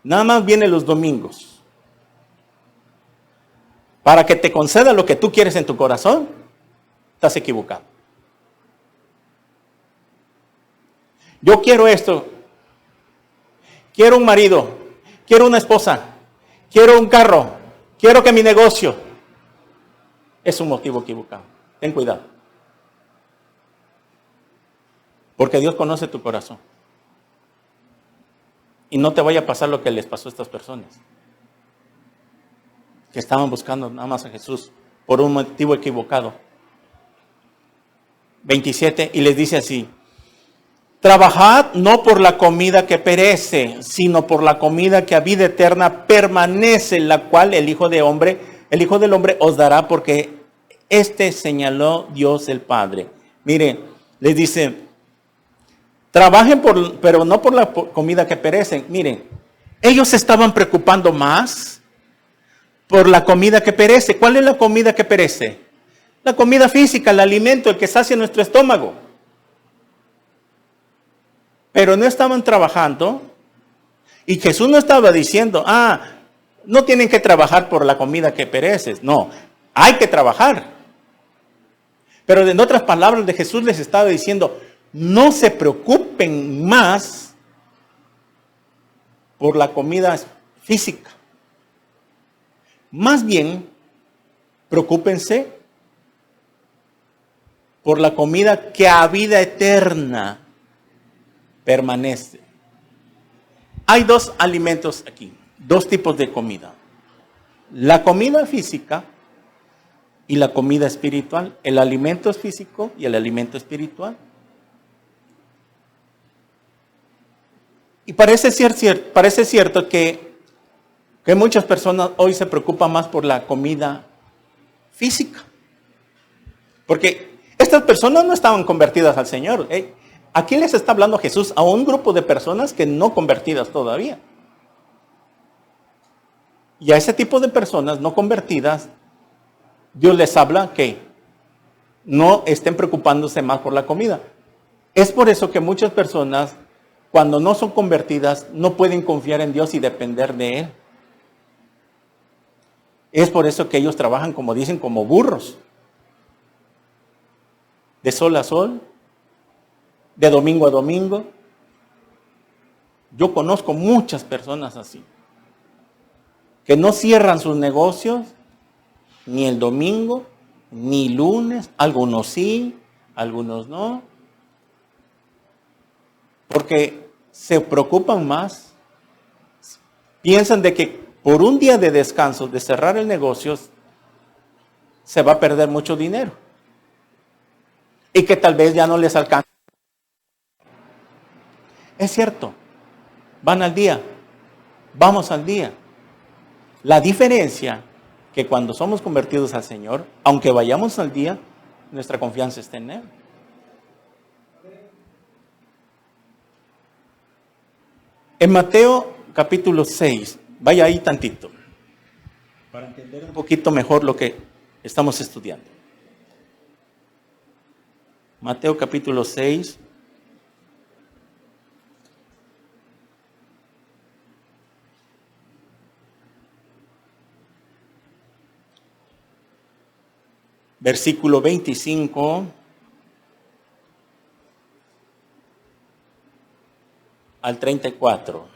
nada más viene los domingos para que te conceda lo que tú quieres en tu corazón, estás equivocado. Yo quiero esto, quiero un marido, quiero una esposa, quiero un carro, quiero que mi negocio. Es un motivo equivocado. Ten cuidado. Porque Dios conoce tu corazón. Y no te vaya a pasar lo que les pasó a estas personas, que estaban buscando nada más a Jesús por un motivo equivocado. 27, y les dice así: trabajad no por la comida que perece, sino por la comida que a vida eterna permanece, la cual el Hijo del Hombre os dará, porque señaló Dios el Padre. Mire, les dice, trabajen pero no por la comida que perece. Miren, ellos se estaban preocupando más por la comida que perece. ¿Cuál es la comida que perece? La comida física, el alimento, el que sacia nuestro estómago. Pero no estaban trabajando. Y Jesús no estaba diciendo, no tienen que trabajar por la comida que perece. No, hay que trabajar. Pero en otras palabras de Jesús les estaba diciendo, no se preocupen más por la comida física. Más bien, preocúpense por la comida que a vida eterna permanece. Hay dos alimentos aquí, dos tipos de comida. La comida física y la comida espiritual. El alimento es físico y el alimento espiritual. Y parece cierto que muchas personas hoy se preocupan más por la comida física. Porque estas personas no estaban convertidas al Señor. Aquí les está hablando Jesús a un grupo de personas que no convertidas todavía. Y a ese tipo de personas no convertidas, Dios les habla ¿qué? no estén preocupándose más por la comida. Es por eso que muchas personas, cuando no son convertidas, no pueden confiar en Dios y depender de Él. Es por eso que ellos trabajan, como dicen, como burros. De sol a sol, de domingo a domingo. Yo conozco muchas personas así, que no cierran sus negocios ni el domingo, ni lunes, algunos sí, algunos no, porque se preocupan más, piensan de que por un día de descanso, de cerrar el negocio, se va a perder mucho dinero y que tal vez ya no les alcance. Es cierto, van al día, vamos al día. La diferencia que cuando somos convertidos al Señor, aunque vayamos al día, nuestra confianza está en Él. En Mateo capítulo 6, vaya ahí tantito, para entender un poquito mejor lo que estamos estudiando. Mateo capítulo 6. Versículo 25 al 34.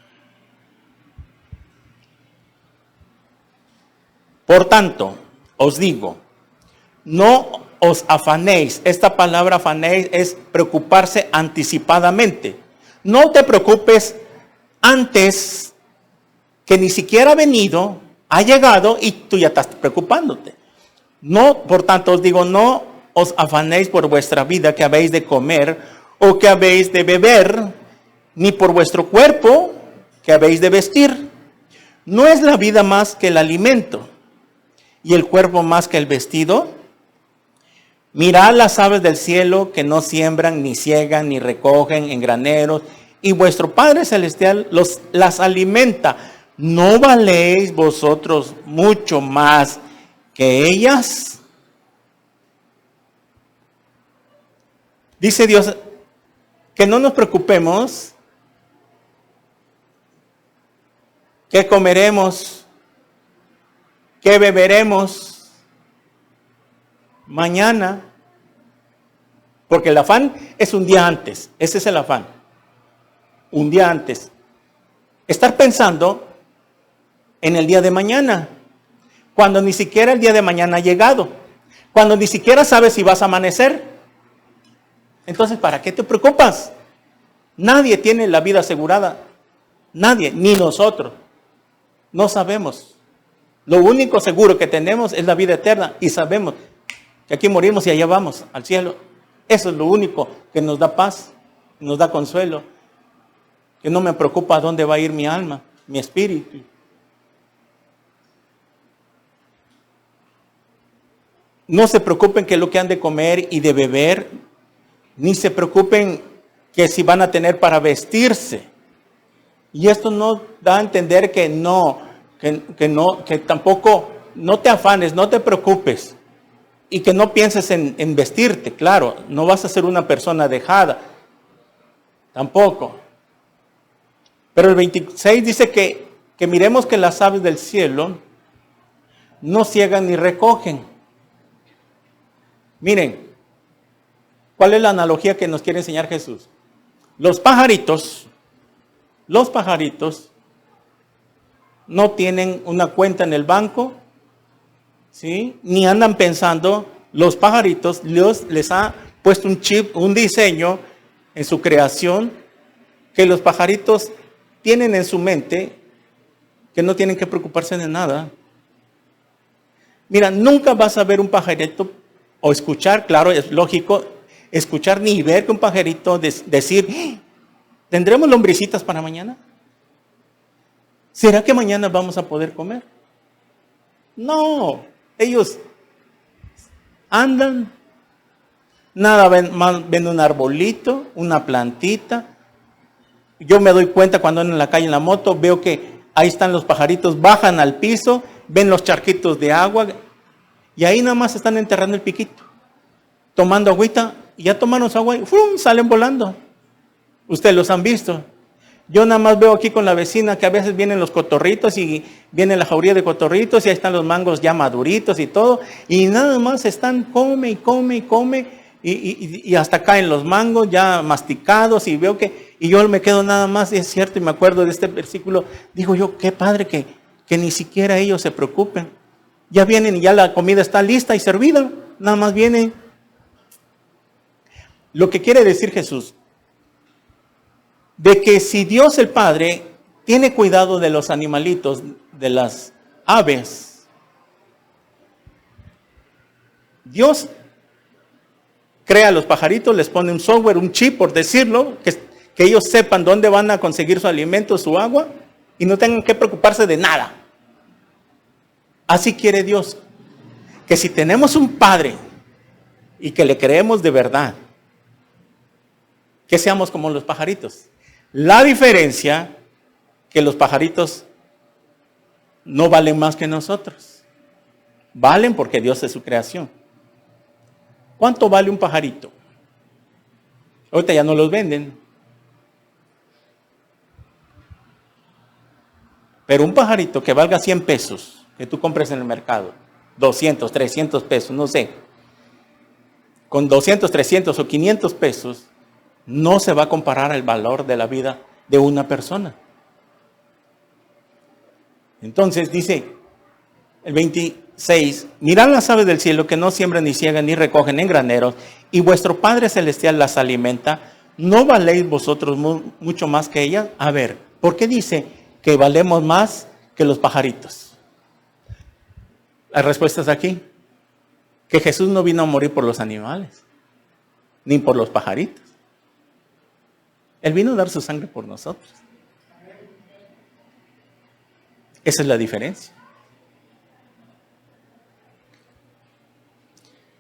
Por tanto, os digo, no os afanéis. Esta palabra afanéis es preocuparse anticipadamente. No te preocupes antes que ni siquiera ha venido, ha llegado y tú ya estás preocupándote. No, por tanto os digo, no os afanéis por vuestra vida que habéis de comer o que habéis de beber, ni por vuestro cuerpo que habéis de vestir. ¿No es la vida más que el alimento y el cuerpo más que el vestido? Mirad las aves del cielo que no siembran, ni ciegan, ni recogen en graneros, y vuestro Padre Celestial las alimenta. ¿No valéis vosotros mucho más que ellas? Dice Dios que no nos preocupemos, qué comeremos, qué beberemos mañana, porque el afán es un día antes. Ese es el afán, un día antes. Estar pensando en el día de mañana, cuando ni siquiera el día de mañana ha llegado, cuando ni siquiera sabes si vas a amanecer. Entonces, ¿para qué te preocupas? Nadie tiene la vida asegurada, nadie, ni nosotros. No sabemos. Lo único seguro que tenemos es la vida eterna y sabemos que aquí morimos y allá vamos, al cielo. Eso es lo único que nos da paz, nos da consuelo, que no me preocupa a dónde va a ir mi alma, mi espíritu. No se preocupen que lo que han de comer y de beber, ni se preocupen que si van a tener para vestirse. Y esto no da a entender que que tampoco, no te afanes, no te preocupes. Y que no pienses en vestirte, claro, no vas a ser una persona dejada, tampoco. Pero el 26 dice que miremos que las aves del cielo no ciegan ni recogen. Miren, ¿cuál es la analogía que nos quiere enseñar Jesús? Los pajaritos no tienen una cuenta en el banco, ¿sí? Ni andan pensando. Los pajaritos, Dios les ha puesto un chip, un diseño en su creación, que los pajaritos tienen en su mente que no tienen que preocuparse de nada. Mira, nunca vas a ver un pajarito o escuchar, claro, es lógico, escuchar ni ver que un pajarito decir, ¿tendremos lombricitas para mañana? ¿Será que mañana vamos a poder comer? No, ellos andan, nada ven un arbolito, una plantita. Yo me doy cuenta cuando ando en la calle en la moto, veo que ahí están los pajaritos, bajan al piso, ven los charquitos de agua y ahí nada más están enterrando el piquito. tomando agüita, y ya tomaron su agua y ¡fum!, salen volando. Ustedes los han visto. Yo nada más veo aquí con la vecina que a veces vienen los cotorritos y viene la jauría de cotorritos y ahí están los mangos ya maduritos y todo. Y nada más están come y come y come y hasta caen los mangos ya masticados y veo que... Y yo me quedo nada más, y es cierto, y me acuerdo de este versículo. Digo yo, qué padre que ni siquiera ellos se preocupen. Ya vienen y ya la comida está lista y servida. Nada más vienen. Lo que quiere decir Jesús, de que si Dios el Padre tiene cuidado de los animalitos, de las aves, Dios crea a los pajaritos, les pone un software, un chip, por decirlo, que ellos sepan dónde van a conseguir su alimento, su agua, y no tengan que preocuparse de nada. Así quiere Dios, que si tenemos un Padre y que le creemos de verdad, que seamos como los pajaritos. La diferencia, que los pajaritos no valen más que nosotros. Valen porque Dios es su creación. ¿Cuánto vale un pajarito? Ahorita ya no los venden. Pero un pajarito que valga 100 pesos, que tú compres en el mercado, 200, 300 pesos, no sé, con 200, 300 o 500 pesos, no se va a comparar el valor de la vida de una persona. Entonces dice el 26, mirad las aves del cielo que no siembran ni ciegan ni recogen en graneros, y vuestro Padre Celestial las alimenta. ¿No valéis vosotros mucho más que ellas? A ver, ¿por qué dice que valemos más que los pajaritos? La respuesta es aquí, que Jesús no vino a morir por los animales, ni por los pajaritos. Él vino a dar su sangre por nosotros. Esa es la diferencia.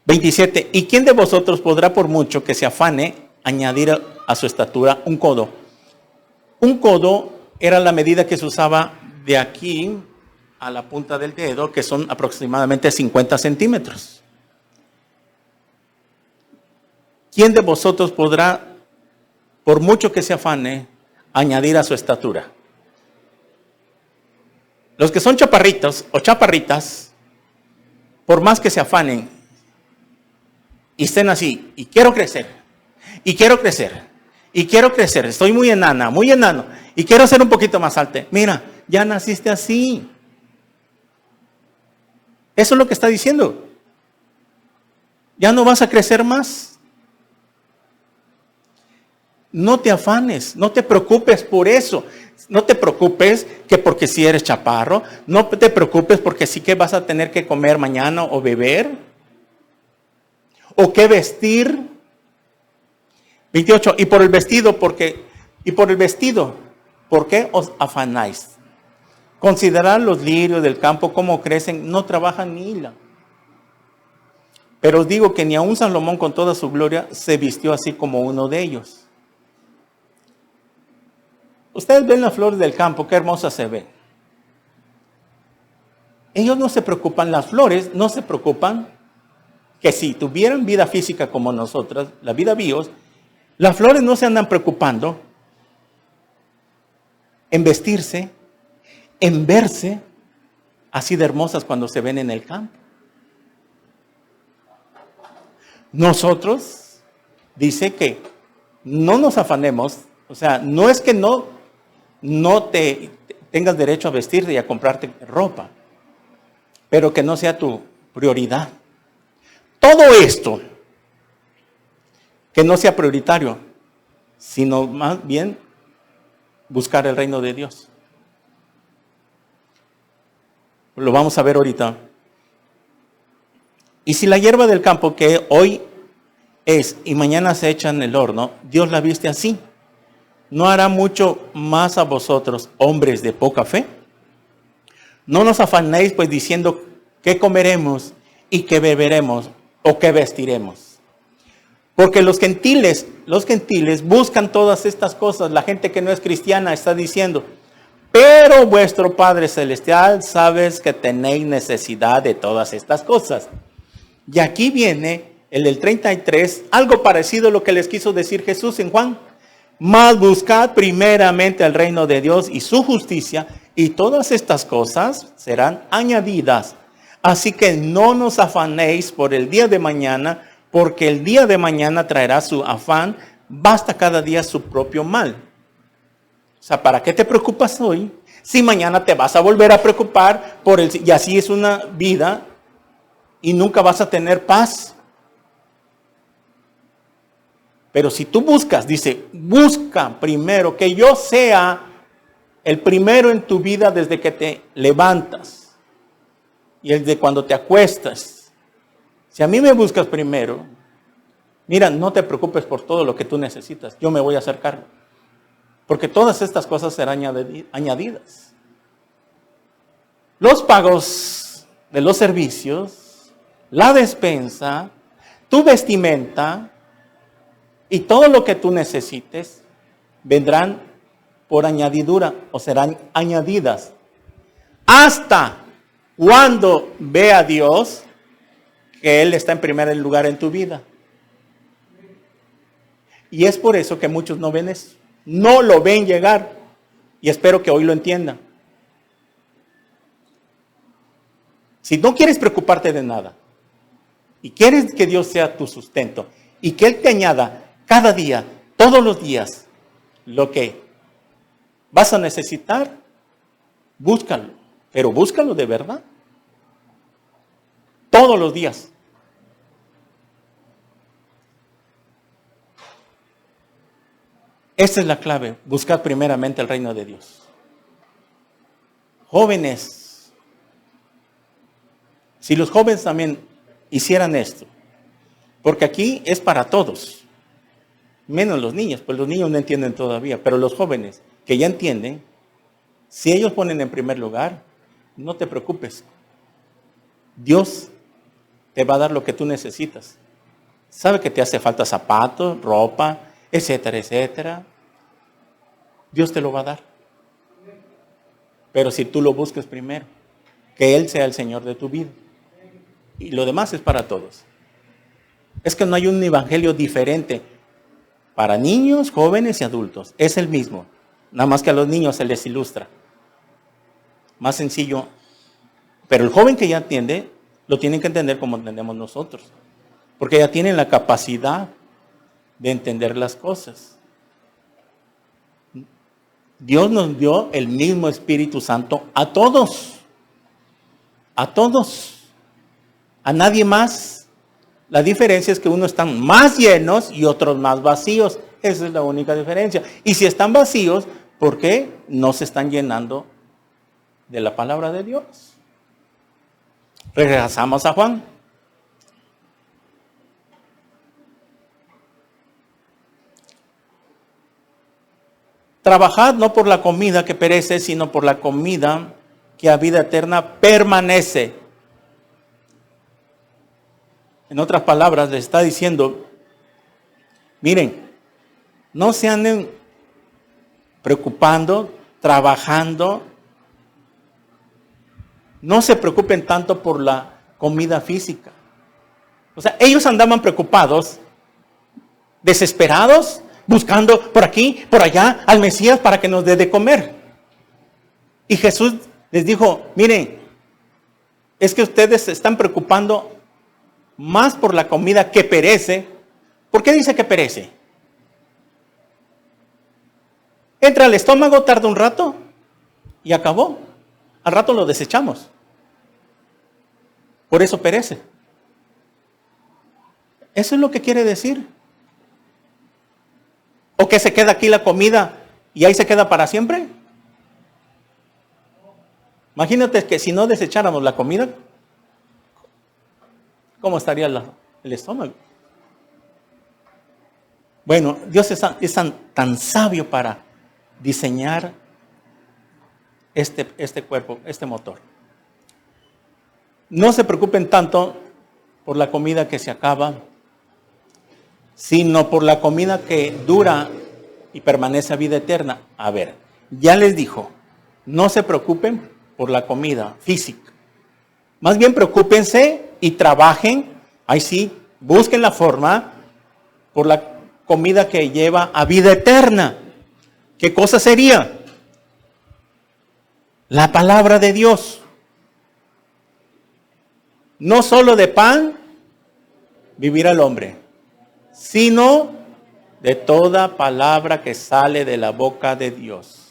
27. ¿Y quién de vosotros podrá, por mucho que se afane, añadir a su estatura un codo? Un codo era la medida que se usaba de aquí a la punta del dedo, que son aproximadamente 50 centímetros. ¿Quién de vosotros podrá, por mucho que se afane, añadir a su estatura? Los que son chaparritos o chaparritas, por más que se afanen y estén así, y quiero crecer, y quiero crecer, y quiero crecer, estoy muy enana, muy enano, y quiero ser un poquito más alto. Mira, ya naciste así. Eso es lo que está diciendo. Ya no vas a crecer más. No te afanes, no te preocupes por eso. No te preocupes que porque si eres chaparro, no te preocupes porque sí que vas a tener que comer mañana o beber, o qué vestir. 28, y por el vestido, ¿por qué os afanáis? Considerad los lirios del campo, cómo crecen, no trabajan ni hilan. Pero os digo que ni aun Salomón con toda su gloria se vistió así como uno de ellos. Ustedes ven las flores del campo, qué hermosas se ven. Ellos no se preocupan, las flores no se preocupan que si tuvieran vida física como nosotras, la vida bios, las flores no se andan preocupando en vestirse, en verse así de hermosas cuando se ven en el campo. Nosotros, dice que no nos afanemos, o sea, no es que no te tengas derecho a vestirte y a comprarte ropa, pero que no sea tu prioridad. Todo esto, que no sea prioritario, sino más bien buscar el reino de Dios. Lo vamos a ver ahorita. Y si la hierba del campo que hoy es y mañana se echa en el horno, Dios la viste así, ¿no hará mucho más a vosotros, hombres de poca fe? No nos afanéis pues diciendo qué comeremos y qué beberemos o qué vestiremos. Porque los gentiles buscan todas estas cosas. La gente que no es cristiana está diciendo, pero vuestro Padre Celestial sabes que tenéis necesidad de todas estas cosas. Y aquí viene el del 33, algo parecido a lo que les quiso decir Jesús en Juan. Mas buscad primeramente el reino de Dios y su justicia, y todas estas cosas serán añadidas. Así que no nos afanéis por el día de mañana, porque el día de mañana traerá su afán. Basta cada día su propio mal. O sea, ¿para qué te preocupas hoy? Si mañana te vas a volver a preocupar por y así es una vida y nunca vas a tener paz. Pero si tú buscas, dice, busca primero que yo sea el primero en tu vida desde que te levantas y el de cuando te acuestas. Si a mí me buscas primero, mira, no te preocupes por todo lo que tú necesitas, yo me voy a hacer cargo. Porque todas estas cosas serán añadidas. Los pagos de los servicios, la despensa, tu vestimenta y todo lo que tú necesites vendrán por añadidura o serán añadidas. Hasta cuando vea a Dios que Él está en primer lugar en tu vida. Y es por eso que muchos no ven eso. No lo ven llegar. Y espero que hoy lo entiendan. Si no quieres preocuparte de nada y quieres que Dios sea tu sustento y que Él te añada cada día, todos los días, lo que vas a necesitar, búscalo. Pero búscalo de verdad. Todos los días. Esta es la clave, buscar primeramente el reino de Dios. Jóvenes, si los jóvenes también hicieran esto, porque aquí es para todos, menos los niños, pues los niños no entienden todavía, pero los jóvenes que ya entienden, si ellos ponen en primer lugar, no te preocupes, Dios te va a dar lo que tú necesitas. Sabe que te hace falta zapatos, ropa, etcétera, etcétera. Dios te lo va a dar. Pero si tú lo buscas primero, que Él sea el Señor de tu vida. Y lo demás es para todos. Es que no hay un evangelio diferente para niños, jóvenes y adultos. Es el mismo. Nada más que a los niños se les ilustra. Más sencillo. Pero el joven que ya entiende, lo tienen que entender como entendemos nosotros. Porque ya tienen la capacidad de entender las cosas. Dios nos dio el mismo Espíritu Santo a todos. A todos. A nadie más. La diferencia es que unos están más llenos y otros más vacíos. Esa es la única diferencia. Y si están vacíos, ¿por qué no se están llenando de la palabra de Dios? Regresamos a Juan. Trabajad no por la comida que perece, sino por la comida que a vida eterna permanece. En otras palabras, le está diciendo, miren, no se anden preocupando, trabajando, no se preocupen tanto por la comida física. O sea, ellos andaban preocupados, desesperados, buscando por aquí, por allá, al Mesías para que nos dé de comer. Y Jesús les dijo, miren, es que ustedes se están preocupando más por la comida que perece. ¿Por qué dice que perece? Entra al estómago, tarda un rato y acabó. Al rato lo desechamos. Por eso perece. Eso es lo que quiere decir. ¿O que se queda aquí la comida y ahí se queda para siempre? Imagínate que si no desecháramos la comida, ¿cómo estaría el estómago? Bueno, Dios es tan sabio para diseñar este cuerpo, este motor. No se preocupen tanto por la comida que se acaba, sino por la comida que dura y permanece a vida eterna. A ver, ya les dijo, no se preocupen por la comida física. Más bien preocúpense y trabajen, ahí sí, busquen la forma por la comida que lleva a vida eterna. ¿Qué cosa sería? La palabra de Dios. No solo de pan vivirá el hombre, sino de toda palabra que sale de la boca de Dios.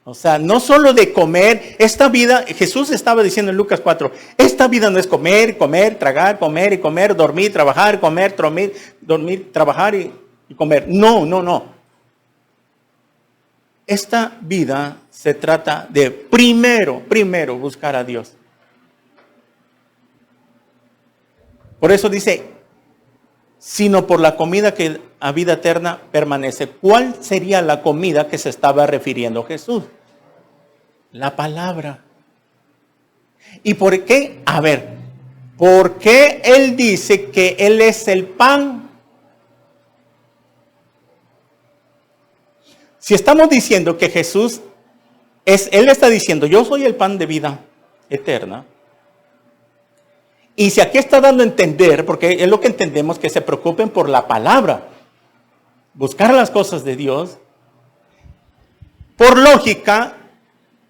O sea, no solo de comer, esta vida, Jesús estaba diciendo en Lucas 4, esta vida no es comer, comer, tragar, comer y comer, dormir, trabajar, comer, dormir, trabajar y comer. No, no, no. Esta vida se trata de primero buscar a Dios. Por eso dice, sino por la comida que a vida eterna permanece. ¿Cuál sería la comida que se estaba refiriendo Jesús? La palabra. ¿Y por qué? A ver, ¿por qué Él dice que Él es el pan? Si estamos diciendo que Jesús Él está diciendo, yo soy el pan de vida eterna. Y si aquí está dando a entender, porque es lo que entendemos, que se preocupen por la palabra, buscar las cosas de Dios, por lógica,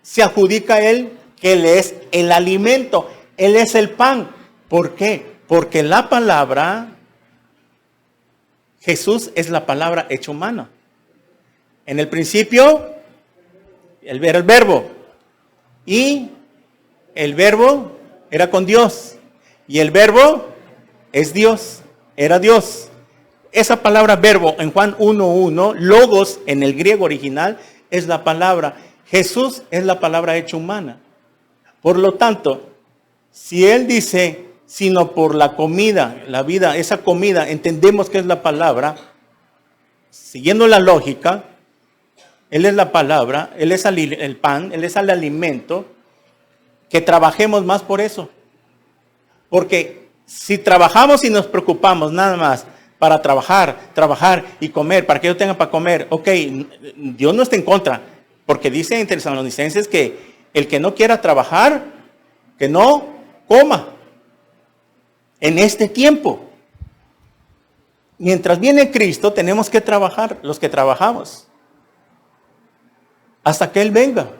se adjudica a Él que Él es el alimento, Él es el pan. ¿Por qué? Porque la palabra, Jesús es la palabra hecha humana. En el principio, era el verbo, y el verbo era con Dios. Y el verbo es Dios, era Dios. Esa palabra verbo en Juan 1:1, logos en el griego original, es la palabra. Jesús es la palabra hecha humana. Por lo tanto, si Él dice, sino por la comida, la vida, esa comida, entendemos que es la palabra, siguiendo la lógica, Él es la palabra, Él es el pan, Él es el alimento, que trabajemos más por eso. Porque si trabajamos y nos preocupamos nada más para trabajar y comer, para que yo tenga para comer, ok, Dios no está en contra, porque dice en Tesalonicenses que el que no quiera trabajar, que no coma en este tiempo. Mientras viene Cristo, tenemos que trabajar, los que trabajamos. Hasta que Él venga,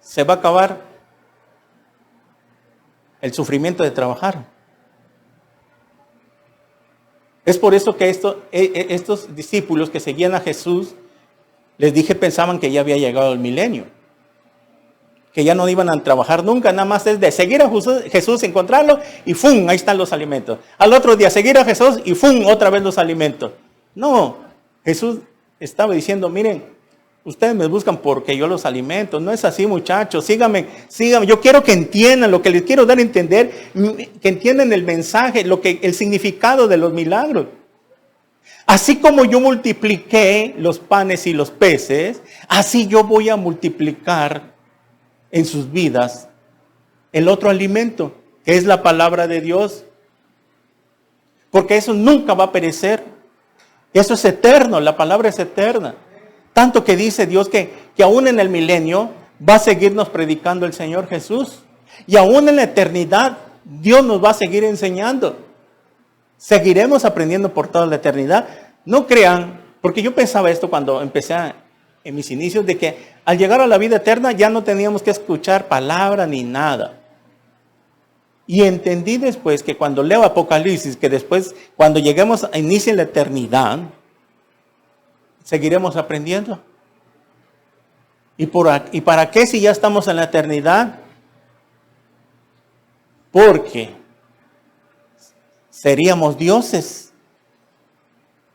se va a acabar el sufrimiento de trabajar. Es por eso que estos discípulos que seguían a Jesús, les dije, pensaban que ya había llegado el milenio, que ya no iban a trabajar nunca, nada más es de seguir a Jesús, encontrarlo y ¡fum! Ahí están los alimentos. Al otro día seguir a Jesús y ¡fum! Otra vez los alimentos. No, Jesús estaba diciendo, miren, ustedes me buscan porque yo los alimento. No es así, muchachos. Síganme. Yo quiero que entiendan lo que les quiero dar a entender, que entiendan el mensaje, el significado de los milagros. Así como yo multipliqué los panes y los peces, así yo voy a multiplicar en sus vidas el otro alimento, que es la palabra de Dios. Porque eso nunca va a perecer. Eso es eterno, la palabra es eterna. Tanto que dice Dios que aún en el milenio va a seguirnos predicando el Señor Jesús. Y aún en la eternidad Dios nos va a seguir enseñando. Seguiremos aprendiendo por toda la eternidad. No crean, porque yo pensaba esto cuando empecé en mis inicios, de que al llegar a la vida eterna ya no teníamos que escuchar palabra ni nada. Y entendí después que cuando leo Apocalipsis, que después cuando lleguemos a inicio la eternidad, seguiremos aprendiendo. ¿Y para qué si ya estamos en la eternidad? Porque seríamos dioses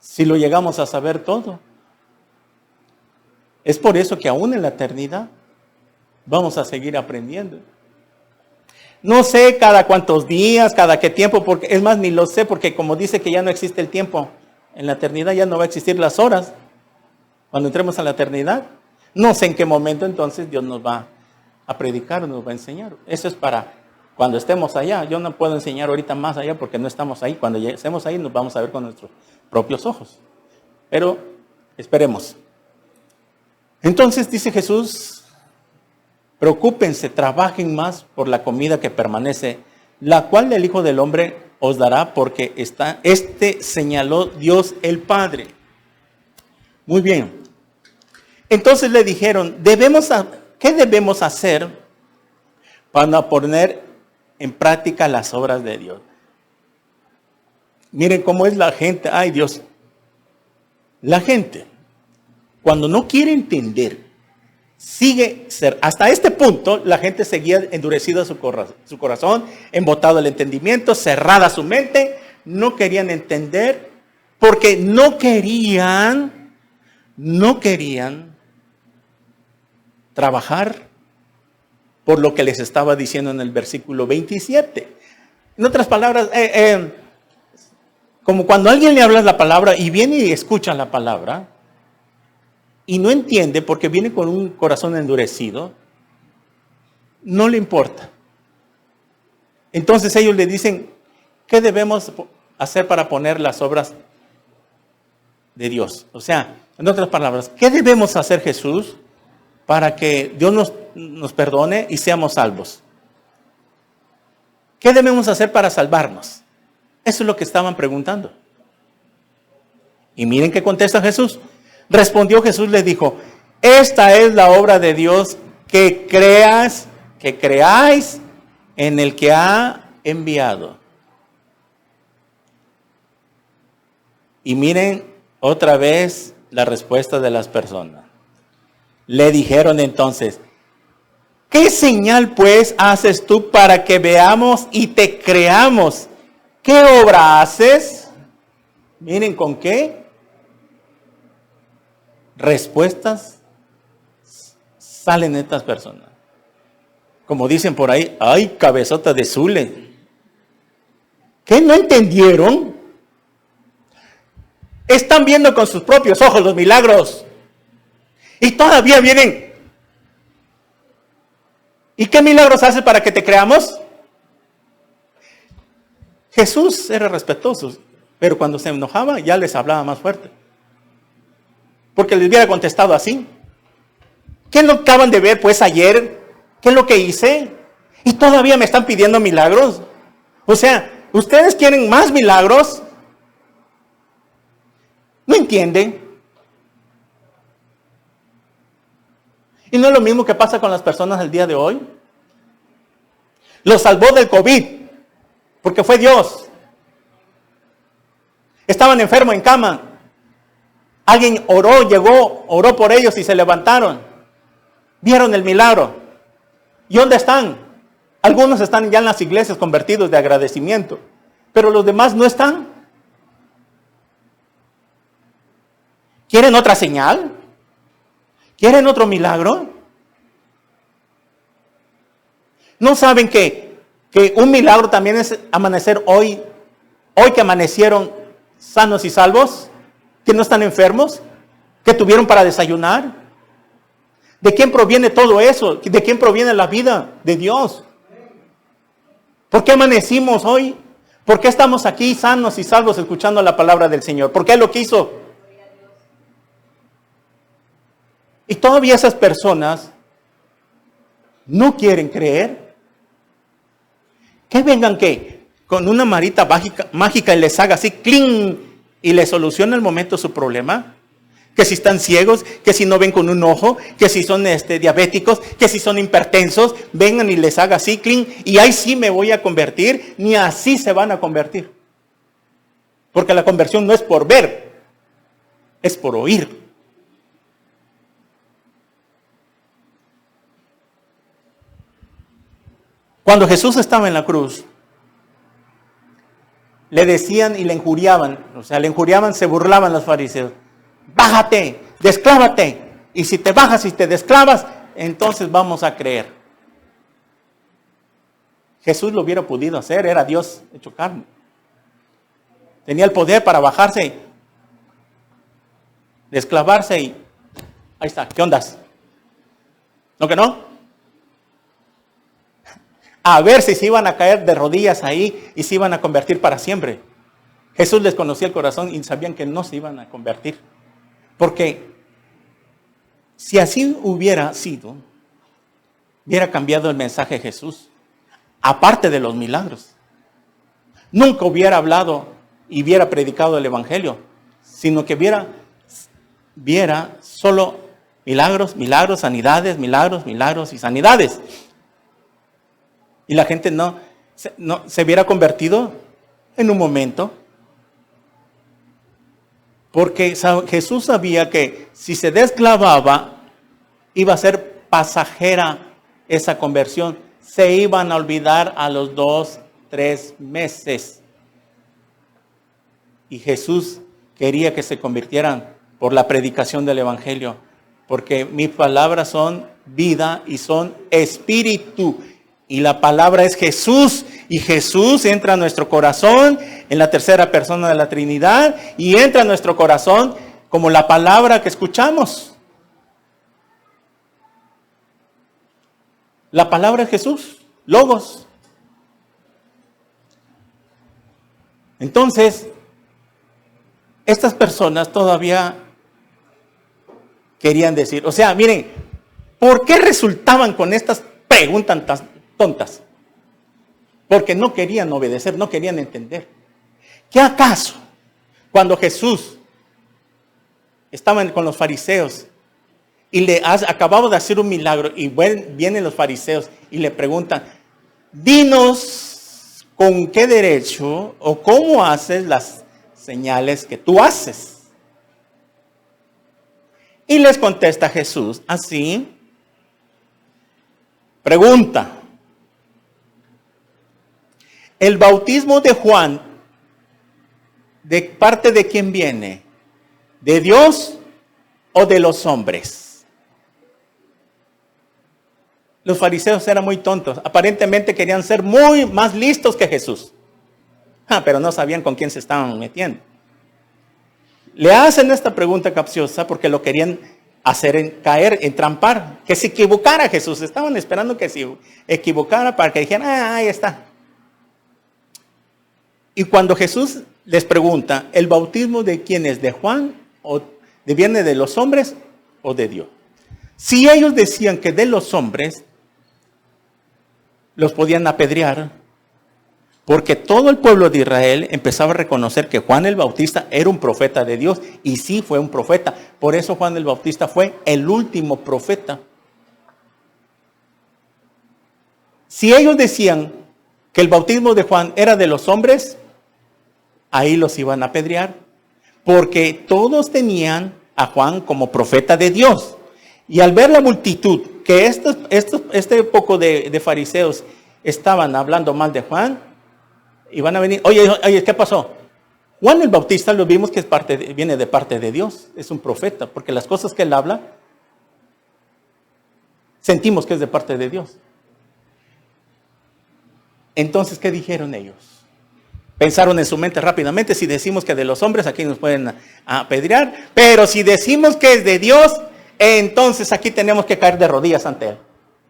si lo llegamos a saber todo. Es por eso que aún en la eternidad vamos a seguir aprendiendo. No sé cada cuántos días, cada qué tiempo, porque es más, ni lo sé, porque como dice que ya no existe el tiempo, en la eternidad ya no va a existir las horas. Cuando entremos a la eternidad, no sé en qué momento entonces Dios nos va a predicar, nos va a enseñar. Eso es para cuando estemos allá. Yo no puedo enseñar ahorita más allá porque no estamos ahí. Cuando estemos ahí nos vamos a ver con nuestros propios ojos. Pero esperemos. Entonces dice Jesús, preocúpense, trabajen más por la comida que permanece, la cual el Hijo del Hombre os dará, porque señaló Dios el Padre. Muy bien. Entonces le dijeron, ¿qué debemos hacer para poner en práctica las obras de Dios? Miren cómo es la gente. Ay, Dios. La gente, cuando no quiere entender, hasta este punto, la gente seguía endurecida su corazón, embotado el entendimiento, cerrada su mente, no querían entender, porque no querían trabajar por lo que les estaba diciendo en el versículo 27. En otras palabras, como cuando alguien le habla la palabra y viene y escucha la palabra y no entiende porque viene con un corazón endurecido, no le importa. Entonces ellos le dicen, ¿qué debemos hacer para poner las obras de Dios? O sea, en otras palabras, ¿qué debemos hacer, Jesús, para que Dios nos perdone y seamos salvos? ¿Qué debemos hacer para salvarnos? Eso es lo que estaban preguntando. Y miren qué contesta Jesús. Respondió Jesús, le dijo, esta es la obra de Dios, que creáis en el que ha enviado. Y miren otra vez la respuesta de las personas. Le dijeron entonces, ¿qué señal pues haces tú para que veamos y te creamos? ¿Qué obra haces? Miren con qué respuestas salen estas personas. Como dicen por ahí, ¡ay, cabezota de zule! ¿Qué no entendieron? Están viendo con sus propios ojos los milagros. Y todavía vienen. ¿Y qué milagros hace para que te creamos? Jesús era respetuoso, pero cuando se enojaba ya les hablaba más fuerte. Porque les hubiera contestado así. ¿Qué es lo que acaban de ver pues ayer? ¿Qué es lo que hice? Y todavía me están pidiendo milagros. O sea, ¿ustedes quieren más milagros? ¿No entienden? Y no es lo mismo que pasa con las personas el día de hoy. Los salvó del COVID, porque fue Dios. Estaban enfermos en cama. Alguien oró por ellos y se levantaron. Vieron el milagro. ¿Y dónde están? Algunos están ya en las iglesias convertidos de agradecimiento, pero los demás no están. ¿Quieren otra señal? ¿Quieren otro milagro? ¿No saben que un milagro también es amanecer hoy que amanecieron sanos y salvos? ¿Que no están enfermos? ¿Que tuvieron para desayunar? ¿De quién proviene todo eso? ¿De quién proviene la vida? De Dios. ¿Por qué amanecimos hoy? ¿Por qué estamos aquí sanos y salvos escuchando la palabra del Señor? ¿Por qué lo quiso? Y todavía esas personas no quieren creer. Que vengan con una marita mágica y les haga así, ¡cling! Y les soluciona al momento su problema. Que si están ciegos, que si no ven con un ojo, que si son diabéticos, que si son hipertensos, vengan y les haga así, ¡cling! Y ahí sí me voy a convertir, ni así se van a convertir. Porque la conversión no es por ver, es por oír. Cuando Jesús estaba en la cruz, le decían y le injuriaban, se burlaban los fariseos. Bájate, desclávate, y si te bajas y te desclavas, entonces vamos a creer. Jesús lo hubiera podido hacer, era Dios hecho carne. Tenía el poder para bajarse, desclavarse y ahí está, ¿qué ondas? ¿No que no? A ver si se iban a caer de rodillas ahí y se iban a convertir para siempre. Jesús les conocía el corazón y sabían que no se iban a convertir. Porque si así hubiera sido, hubiera cambiado el mensaje de Jesús, aparte de los milagros. nunca hubiera hablado y hubiera predicado el Evangelio, sino que viera solo milagros, milagros, sanidades, milagros, milagros y sanidades. Y la gente no se hubiera convertido en un momento. Porque Jesús sabía que si se desclavaba, iba a ser pasajera esa conversión. Se iban a olvidar a los 2, 3 meses. Y Jesús quería que se convirtieran por la predicación del Evangelio. Porque mis palabras son vida y son espíritu. Y la palabra es Jesús. Y Jesús entra a nuestro corazón en la tercera persona de la Trinidad. Y entra a nuestro corazón como la palabra que escuchamos. La palabra es Jesús, Logos. Entonces, estas personas todavía querían decir, o sea, miren, ¿por qué resultaban con estas preguntas tan tontas? Porque no querían obedecer, no querían entender. ¿Qué acaso cuando Jesús estaba con los fariseos y acababa de hacer un milagro y vienen los fariseos y le preguntan, dinos con qué derecho o cómo haces las señales que tú haces? Y les contesta Jesús así, pregunta, ¿el bautismo de Juan de parte de quién viene? ¿De Dios o de los hombres? Los fariseos eran muy tontos, aparentemente querían ser muy más listos que Jesús, pero no sabían con quién se estaban metiendo. Le hacen esta pregunta capciosa porque lo querían hacer caer, entrampar, que se equivocara Jesús. Estaban esperando que se equivocara para que dijeran, ahí está. Y cuando Jesús les pregunta, ¿el bautismo de quién es? ¿De Juan? ¿O viene de los hombres o de Dios? Si ellos decían que de los hombres, los podían apedrear, porque todo el pueblo de Israel empezaba a reconocer que Juan el Bautista era un profeta de Dios, y sí fue un profeta. Por eso Juan el Bautista fue el último profeta. Si ellos decían que el bautismo de Juan era de los hombres, ahí los iban a apedrear, porque todos tenían a Juan como profeta de Dios. Y al ver la multitud, que este poco de fariseos estaban hablando mal de Juan, y van a venir, oye, ¿qué pasó? Juan el Bautista lo vimos que viene de parte de Dios, es un profeta, porque las cosas que él habla, sentimos que es de parte de Dios. Entonces, ¿qué dijeron ellos? Pensaron en su mente rápidamente, si decimos que de los hombres, aquí nos pueden apedrear, pero si decimos que es de Dios, entonces aquí tenemos que caer de rodillas ante él.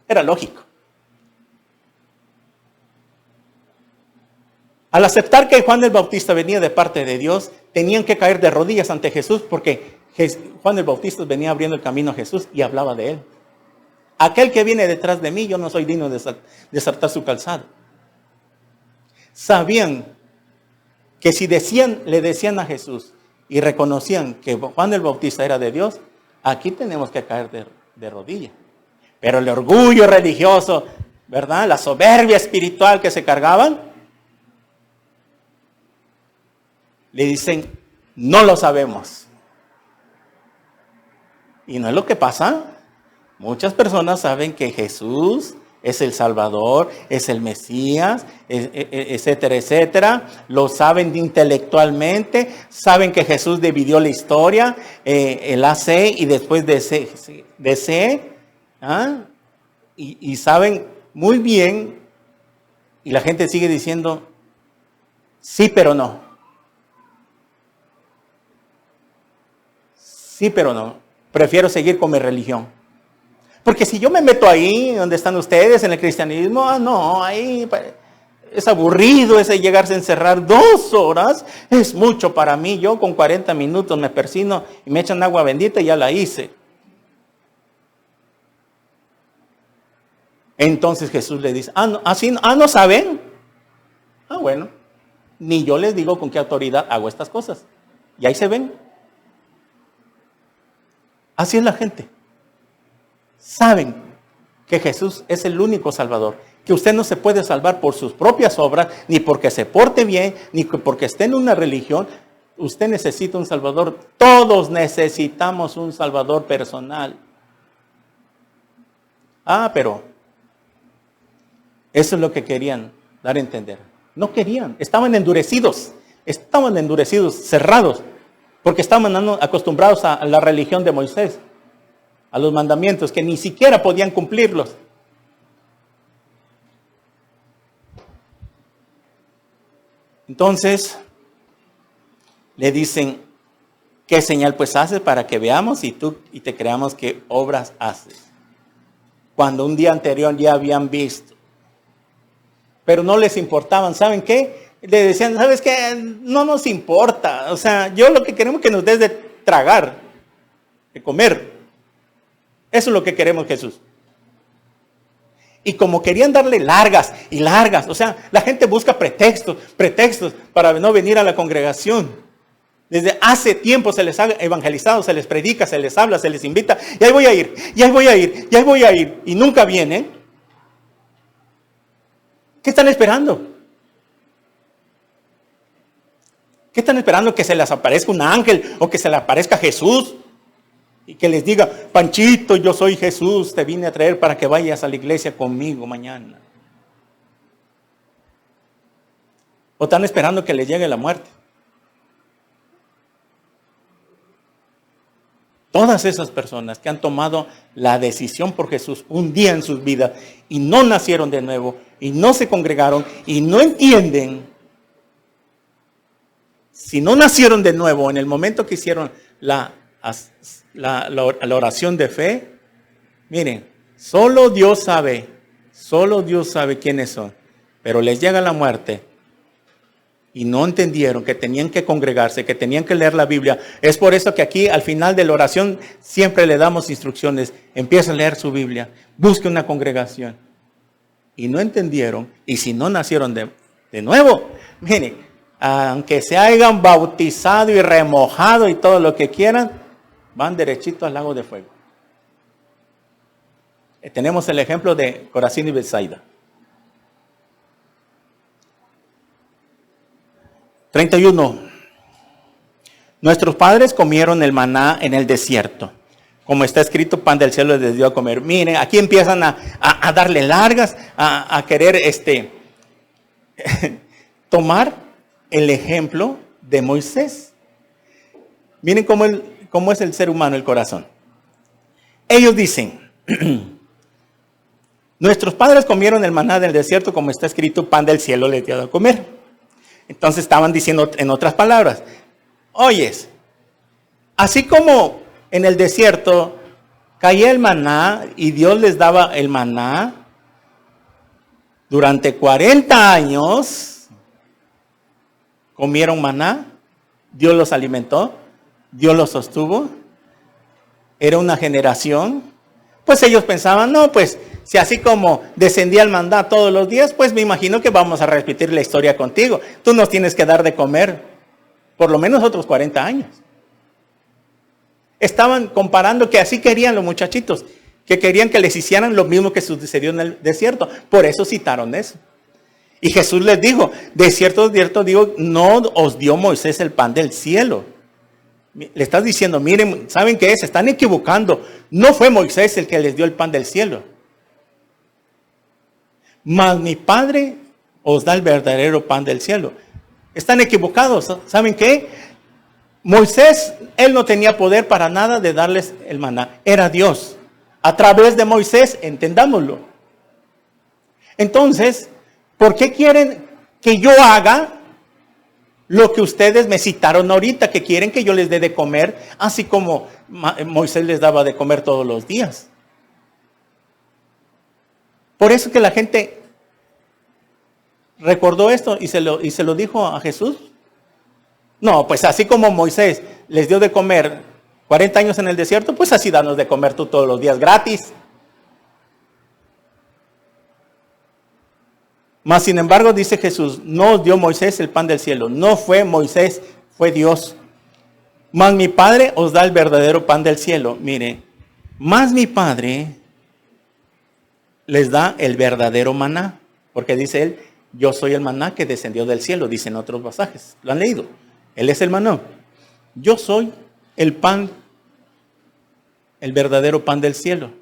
Era lógico. Al aceptar que Juan el Bautista venía de parte de Dios, tenían que caer de rodillas ante Jesús, porque Juan el Bautista venía abriendo el camino a Jesús y hablaba de él. Aquel que viene detrás de mí, yo no soy digno de saltar su calzado. Sabían que si le decían a Jesús y reconocían que Juan el Bautista era de Dios, aquí tenemos que caer de rodillas. Pero el orgullo religioso, ¿verdad? La soberbia espiritual que se cargaban, le dicen, no lo sabemos. Y no es lo que pasa. Muchas personas saben que Jesús es el Salvador, es el Mesías, etcétera, etcétera. Lo saben intelectualmente, saben que Jesús dividió la historia, el AC y después de C, y saben muy bien, y la gente sigue diciendo, sí, pero no. Sí, pero no. Prefiero seguir con mi religión. Porque si yo me meto ahí, donde están ustedes, en el cristianismo, no, ahí es aburrido ese llegarse a encerrar 2 horas. Es mucho para mí. Yo con 40 minutos me persino y me echan agua bendita y ya la hice. Entonces Jesús le dice, ¿no saben? Bueno. ni yo les digo con qué autoridad hago estas cosas. Y ahí se ven. Así es la gente. Saben que Jesús es el único Salvador, que usted no se puede salvar por sus propias obras, ni porque se porte bien, ni porque esté en una religión. Usted necesita un Salvador. Todos necesitamos un Salvador personal. Pero eso es lo que querían dar a entender. No querían, estaban endurecidos, cerrados, porque estaban acostumbrados a la religión de Moisés, a los mandamientos, que ni siquiera podían cumplirlos. Entonces, le dicen, ¿qué señal pues haces para que veamos y te creamos qué obras haces? Cuando un día anterior ya habían visto. Pero no les importaban, ¿saben qué? Le decían, ¿sabes qué? No nos importa. O sea, yo lo que queremos es que nos des de tragar, de comer. Eso es lo que queremos, Jesús. Y como querían darle largas y largas, o sea, la gente busca pretextos para no venir a la congregación. Desde hace tiempo se les ha evangelizado, se les predica, se les habla, se les invita. Y ahí voy a ir. Y nunca vienen. ¿Qué están esperando? ¿Qué están esperando? ¿Que se les aparezca un ángel o que se le aparezca Jesús? Y que les diga, Panchito, yo soy Jesús, te vine a traer para que vayas a la iglesia conmigo mañana. ¿O están esperando que les llegue la muerte? Todas esas personas que han tomado la decisión por Jesús un día en sus vidas y no nacieron de nuevo y no se congregaron y no entienden, si no nacieron de nuevo en el momento que hicieron la oración de fe, miren, solo Dios sabe quiénes son, pero les llega la muerte y no entendieron que tenían que congregarse, que tenían que leer la Biblia. Es por eso que aquí al final de la oración siempre le damos instrucciones. Empieza a leer su Biblia, busque una congregación. Y no entendieron, y si no nacieron de nuevo, miren, aunque se hayan bautizado y remojado y todo lo que quieran, van derechito al lago de fuego. Tenemos el ejemplo de Corazín y Betsaida. 31. Nuestros padres comieron el maná en el desierto. Como está escrito, pan del cielo les dio a comer. Miren, aquí empiezan a darle largas, a querer tomar el ejemplo de Moisés. Miren cómo es el ser humano, el corazón. Ellos dicen, nuestros padres comieron el maná del desierto, como está escrito, pan del cielo les dio a comer. Entonces estaban diciendo en otras palabras, oyes, así como en el desierto caía el maná y Dios les daba el maná durante 40 años, comieron maná, Dios los alimentó, Dios los sostuvo, era una generación. Pues ellos pensaban, no, pues si así como descendía el maná todos los días, pues me imagino que vamos a repetir la historia contigo. Tú nos tienes que dar de comer por lo menos otros 40 años. Estaban comparando que así querían los muchachitos, que querían que les hicieran lo mismo que sucedió en el desierto. Por eso citaron eso. Y Jesús les dijo, de cierto digo, no os dio Moisés el pan del cielo. Le estás diciendo, miren, ¿saben qué es? Se están equivocando. No fue Moisés el que les dio el pan del cielo. Mas mi Padre os da el verdadero pan del cielo. Están equivocados. ¿Saben qué? Moisés, él no tenía poder para nada de darles el maná. Era Dios. A través de Moisés, entendámoslo. Entonces, ¿por qué quieren que yo haga lo que ustedes me citaron ahorita, que quieren que yo les dé de comer, así como Moisés les daba de comer todos los días? Por eso que la gente recordó esto y se lo dijo a Jesús. No, pues así como Moisés les dio de comer 40 años en el desierto, pues así danos de comer tú todos los días gratis. Mas sin embargo, dice Jesús, no os dio Moisés el pan del cielo. No fue Moisés, fue Dios. Mas mi Padre os da el verdadero pan del cielo. Mire, mas mi Padre les da el verdadero maná. Porque dice él, yo soy el maná que descendió del cielo, dicen otros pasajes. ¿Lo han leído? Él es el maná. Yo soy el pan, el verdadero pan del cielo.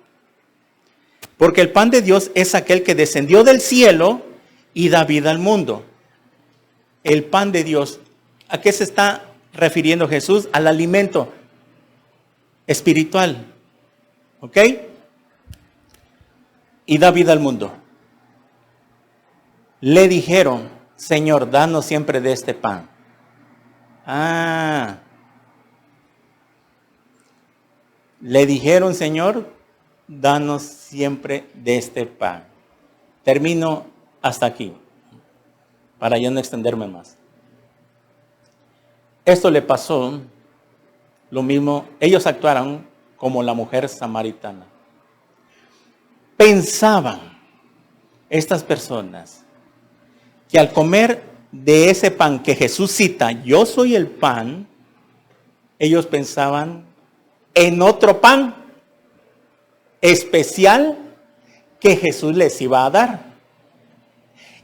Porque el pan de Dios es aquel que descendió del cielo y da vida al mundo. El pan de Dios, ¿a qué se está refiriendo Jesús? Al alimento espiritual. ¿Ok? Y da vida al mundo. Le dijeron, Señor, danos siempre de este pan. Le dijeron, Señor, danos siempre de este pan. Termino hasta aquí, para yo no extenderme más. Esto le pasó, lo mismo, ellos actuaron como la mujer samaritana. Pensaban estas personas que al comer de ese pan que Jesús cita, yo soy el pan, ellos pensaban en otro pan especial que Jesús les iba a dar.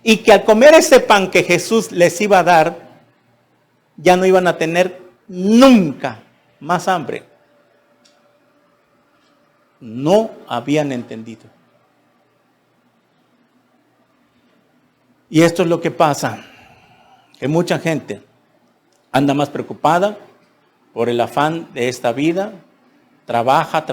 Y que al comer ese pan que Jesús les iba a dar, ya no iban a tener nunca más hambre. No habían entendido. Y esto es lo que pasa, que mucha gente anda más preocupada por el afán de esta vida, trabaja,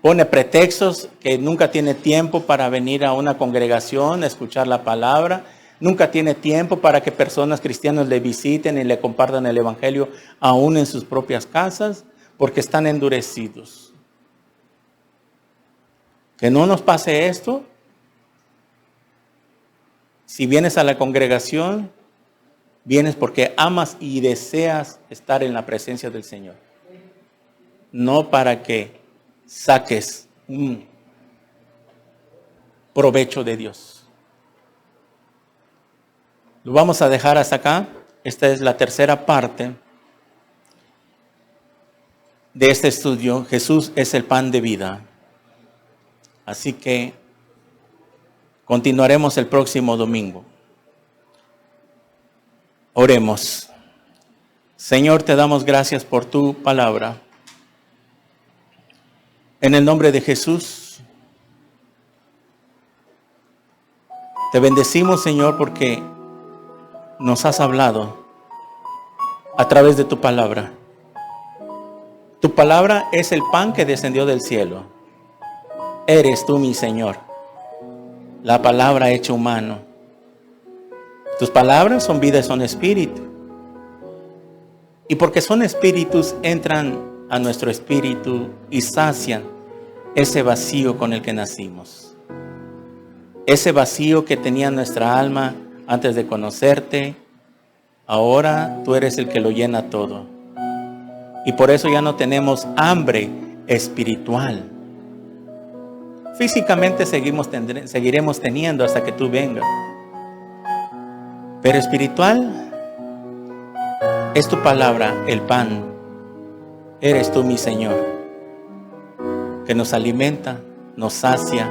pone pretextos que nunca tiene tiempo para venir a una congregación, a escuchar la palabra, nunca tiene tiempo para que personas cristianas le visiten y le compartan el evangelio aún en sus propias casas, porque están endurecidos. Que no nos pase esto. Si vienes a la congregación, vienes porque amas y deseas estar en la presencia del Señor. No para que saques un provecho de Dios. Lo vamos a dejar hasta acá. Esta es la tercera parte de este estudio. Jesús es el pan de vida. Así que continuaremos el próximo domingo. Oremos. Señor, te damos gracias por tu palabra. En el nombre de Jesús, te bendecimos, Señor, porque nos has hablado a través de tu palabra. Tu palabra es el pan que descendió del cielo. Eres tú, mi Señor, la palabra hecha humano. Tus palabras son vida y son espíritu. Y porque son espíritus, entran a nuestro espíritu y sacian ese vacío con el que nacimos. Ese vacío que tenía nuestra alma antes de conocerte, ahora tú eres el que lo llena todo. Y por eso ya no tenemos hambre espiritual. Físicamente seguiremos teniendo hasta que tú vengas. Pero espiritual es tu palabra, el pan. Eres tú, mi Señor, que nos alimenta, nos sacia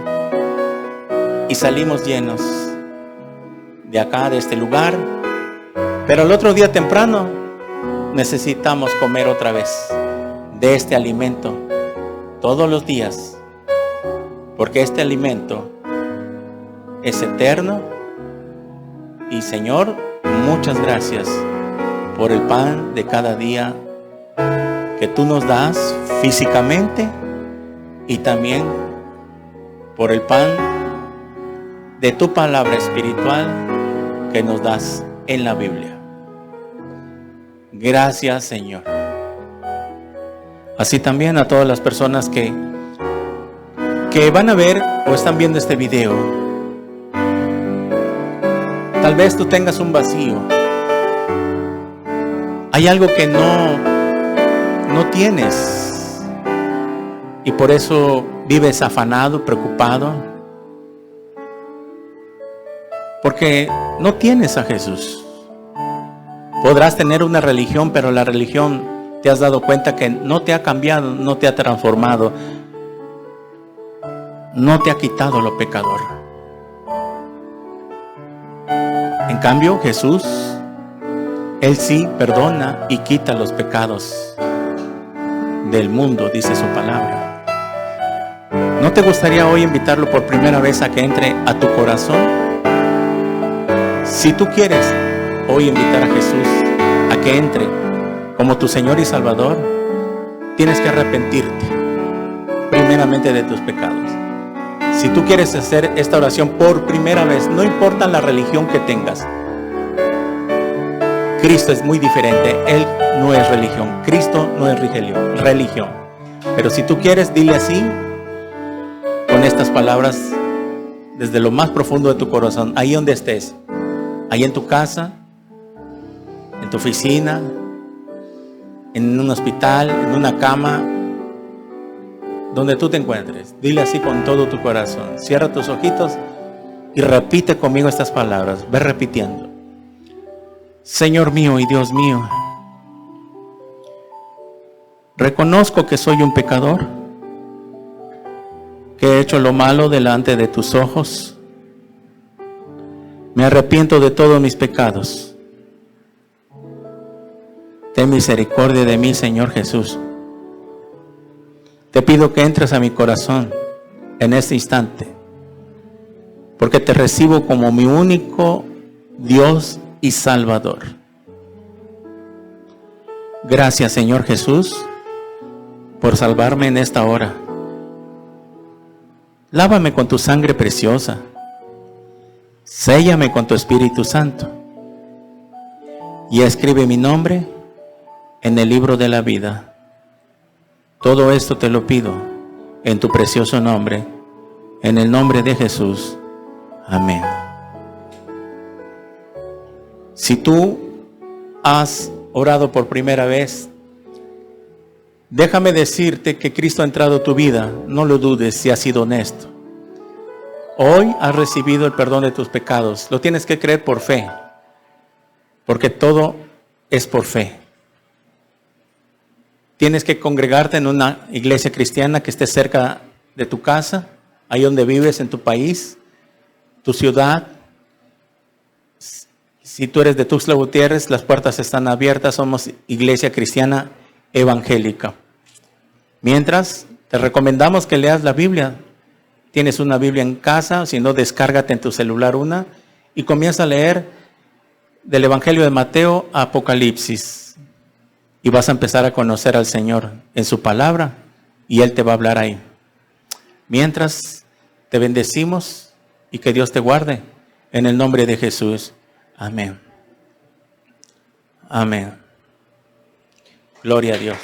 y salimos llenos de acá, de este lugar. Pero el otro día temprano necesitamos comer otra vez de este alimento todos los días, porque este alimento es eterno. Y Señor, muchas gracias por el pan de cada día que tú nos das físicamente y también por el pan de tu palabra espiritual que nos das en la Biblia. Gracias, Señor. Así también a todas las personas que van a ver o están viendo este video. Tal vez tú tengas un vacío. Hay algo que no tienes. Y por eso vives afanado, preocupado. Porque no tienes a Jesús. Podrás tener una religión, pero la religión te has dado cuenta que no te ha cambiado, no te ha transformado, no te ha quitado lo pecador. En cambio, Jesús, Él sí perdona y quita los pecados del mundo, dice su palabra. ¿No te gustaría hoy invitarlo por primera vez a que entre a tu corazón? Si tú quieres hoy invitar a Jesús a que entre como tu Señor y Salvador, tienes que arrepentirte primeramente de tus pecados. Si tú quieres hacer esta oración por primera vez, no importa la religión que tengas, Cristo es muy diferente. Él no es religión. Cristo no es religión. Pero si tú quieres, dile así, con estas palabras, desde lo más profundo de tu corazón, ahí donde estés, ahí en tu casa, en tu oficina, en un hospital, en una cama, donde tú te encuentres. Dile así con todo tu corazón. Cierra tus ojitos y repite conmigo estas palabras. Ve repitiendo. Señor mío y Dios mío, reconozco que soy un pecador, que he hecho lo malo delante de tus ojos. Me arrepiento de todos mis pecados. Ten misericordia de mí, Señor Jesús. Te pido que entres a mi corazón en este instante, porque te recibo como mi único Dios y Salvador. Gracias, Señor Jesús, por salvarme en esta hora. Lávame con tu sangre preciosa. Séllame con tu Espíritu Santo. Y escribe mi nombre en el libro de la vida. Todo esto te lo pido en tu precioso nombre, en el nombre de Jesús. Amén. Si tú has orado por primera vez, déjame decirte que Cristo ha entrado a tu vida. No lo dudes si has sido honesto. Hoy has recibido el perdón de tus pecados. Lo tienes que creer por fe, porque todo es por fe. Tienes que congregarte en una iglesia cristiana que esté cerca de tu casa, ahí donde vives, en tu país, tu ciudad. Si tú eres de Tuxtla Gutiérrez, las puertas están abiertas. Somos iglesia cristiana evangélica. Mientras, te recomendamos que leas la Biblia. Tienes una Biblia en casa, si no, descárgate en tu celular una y comienza a leer del Evangelio de Mateo a Apocalipsis. Y vas a empezar a conocer al Señor en su palabra y Él te va a hablar ahí. Mientras, te bendecimos y que Dios te guarde en el nombre de Jesús. Amén. Amén. Gloria a Dios.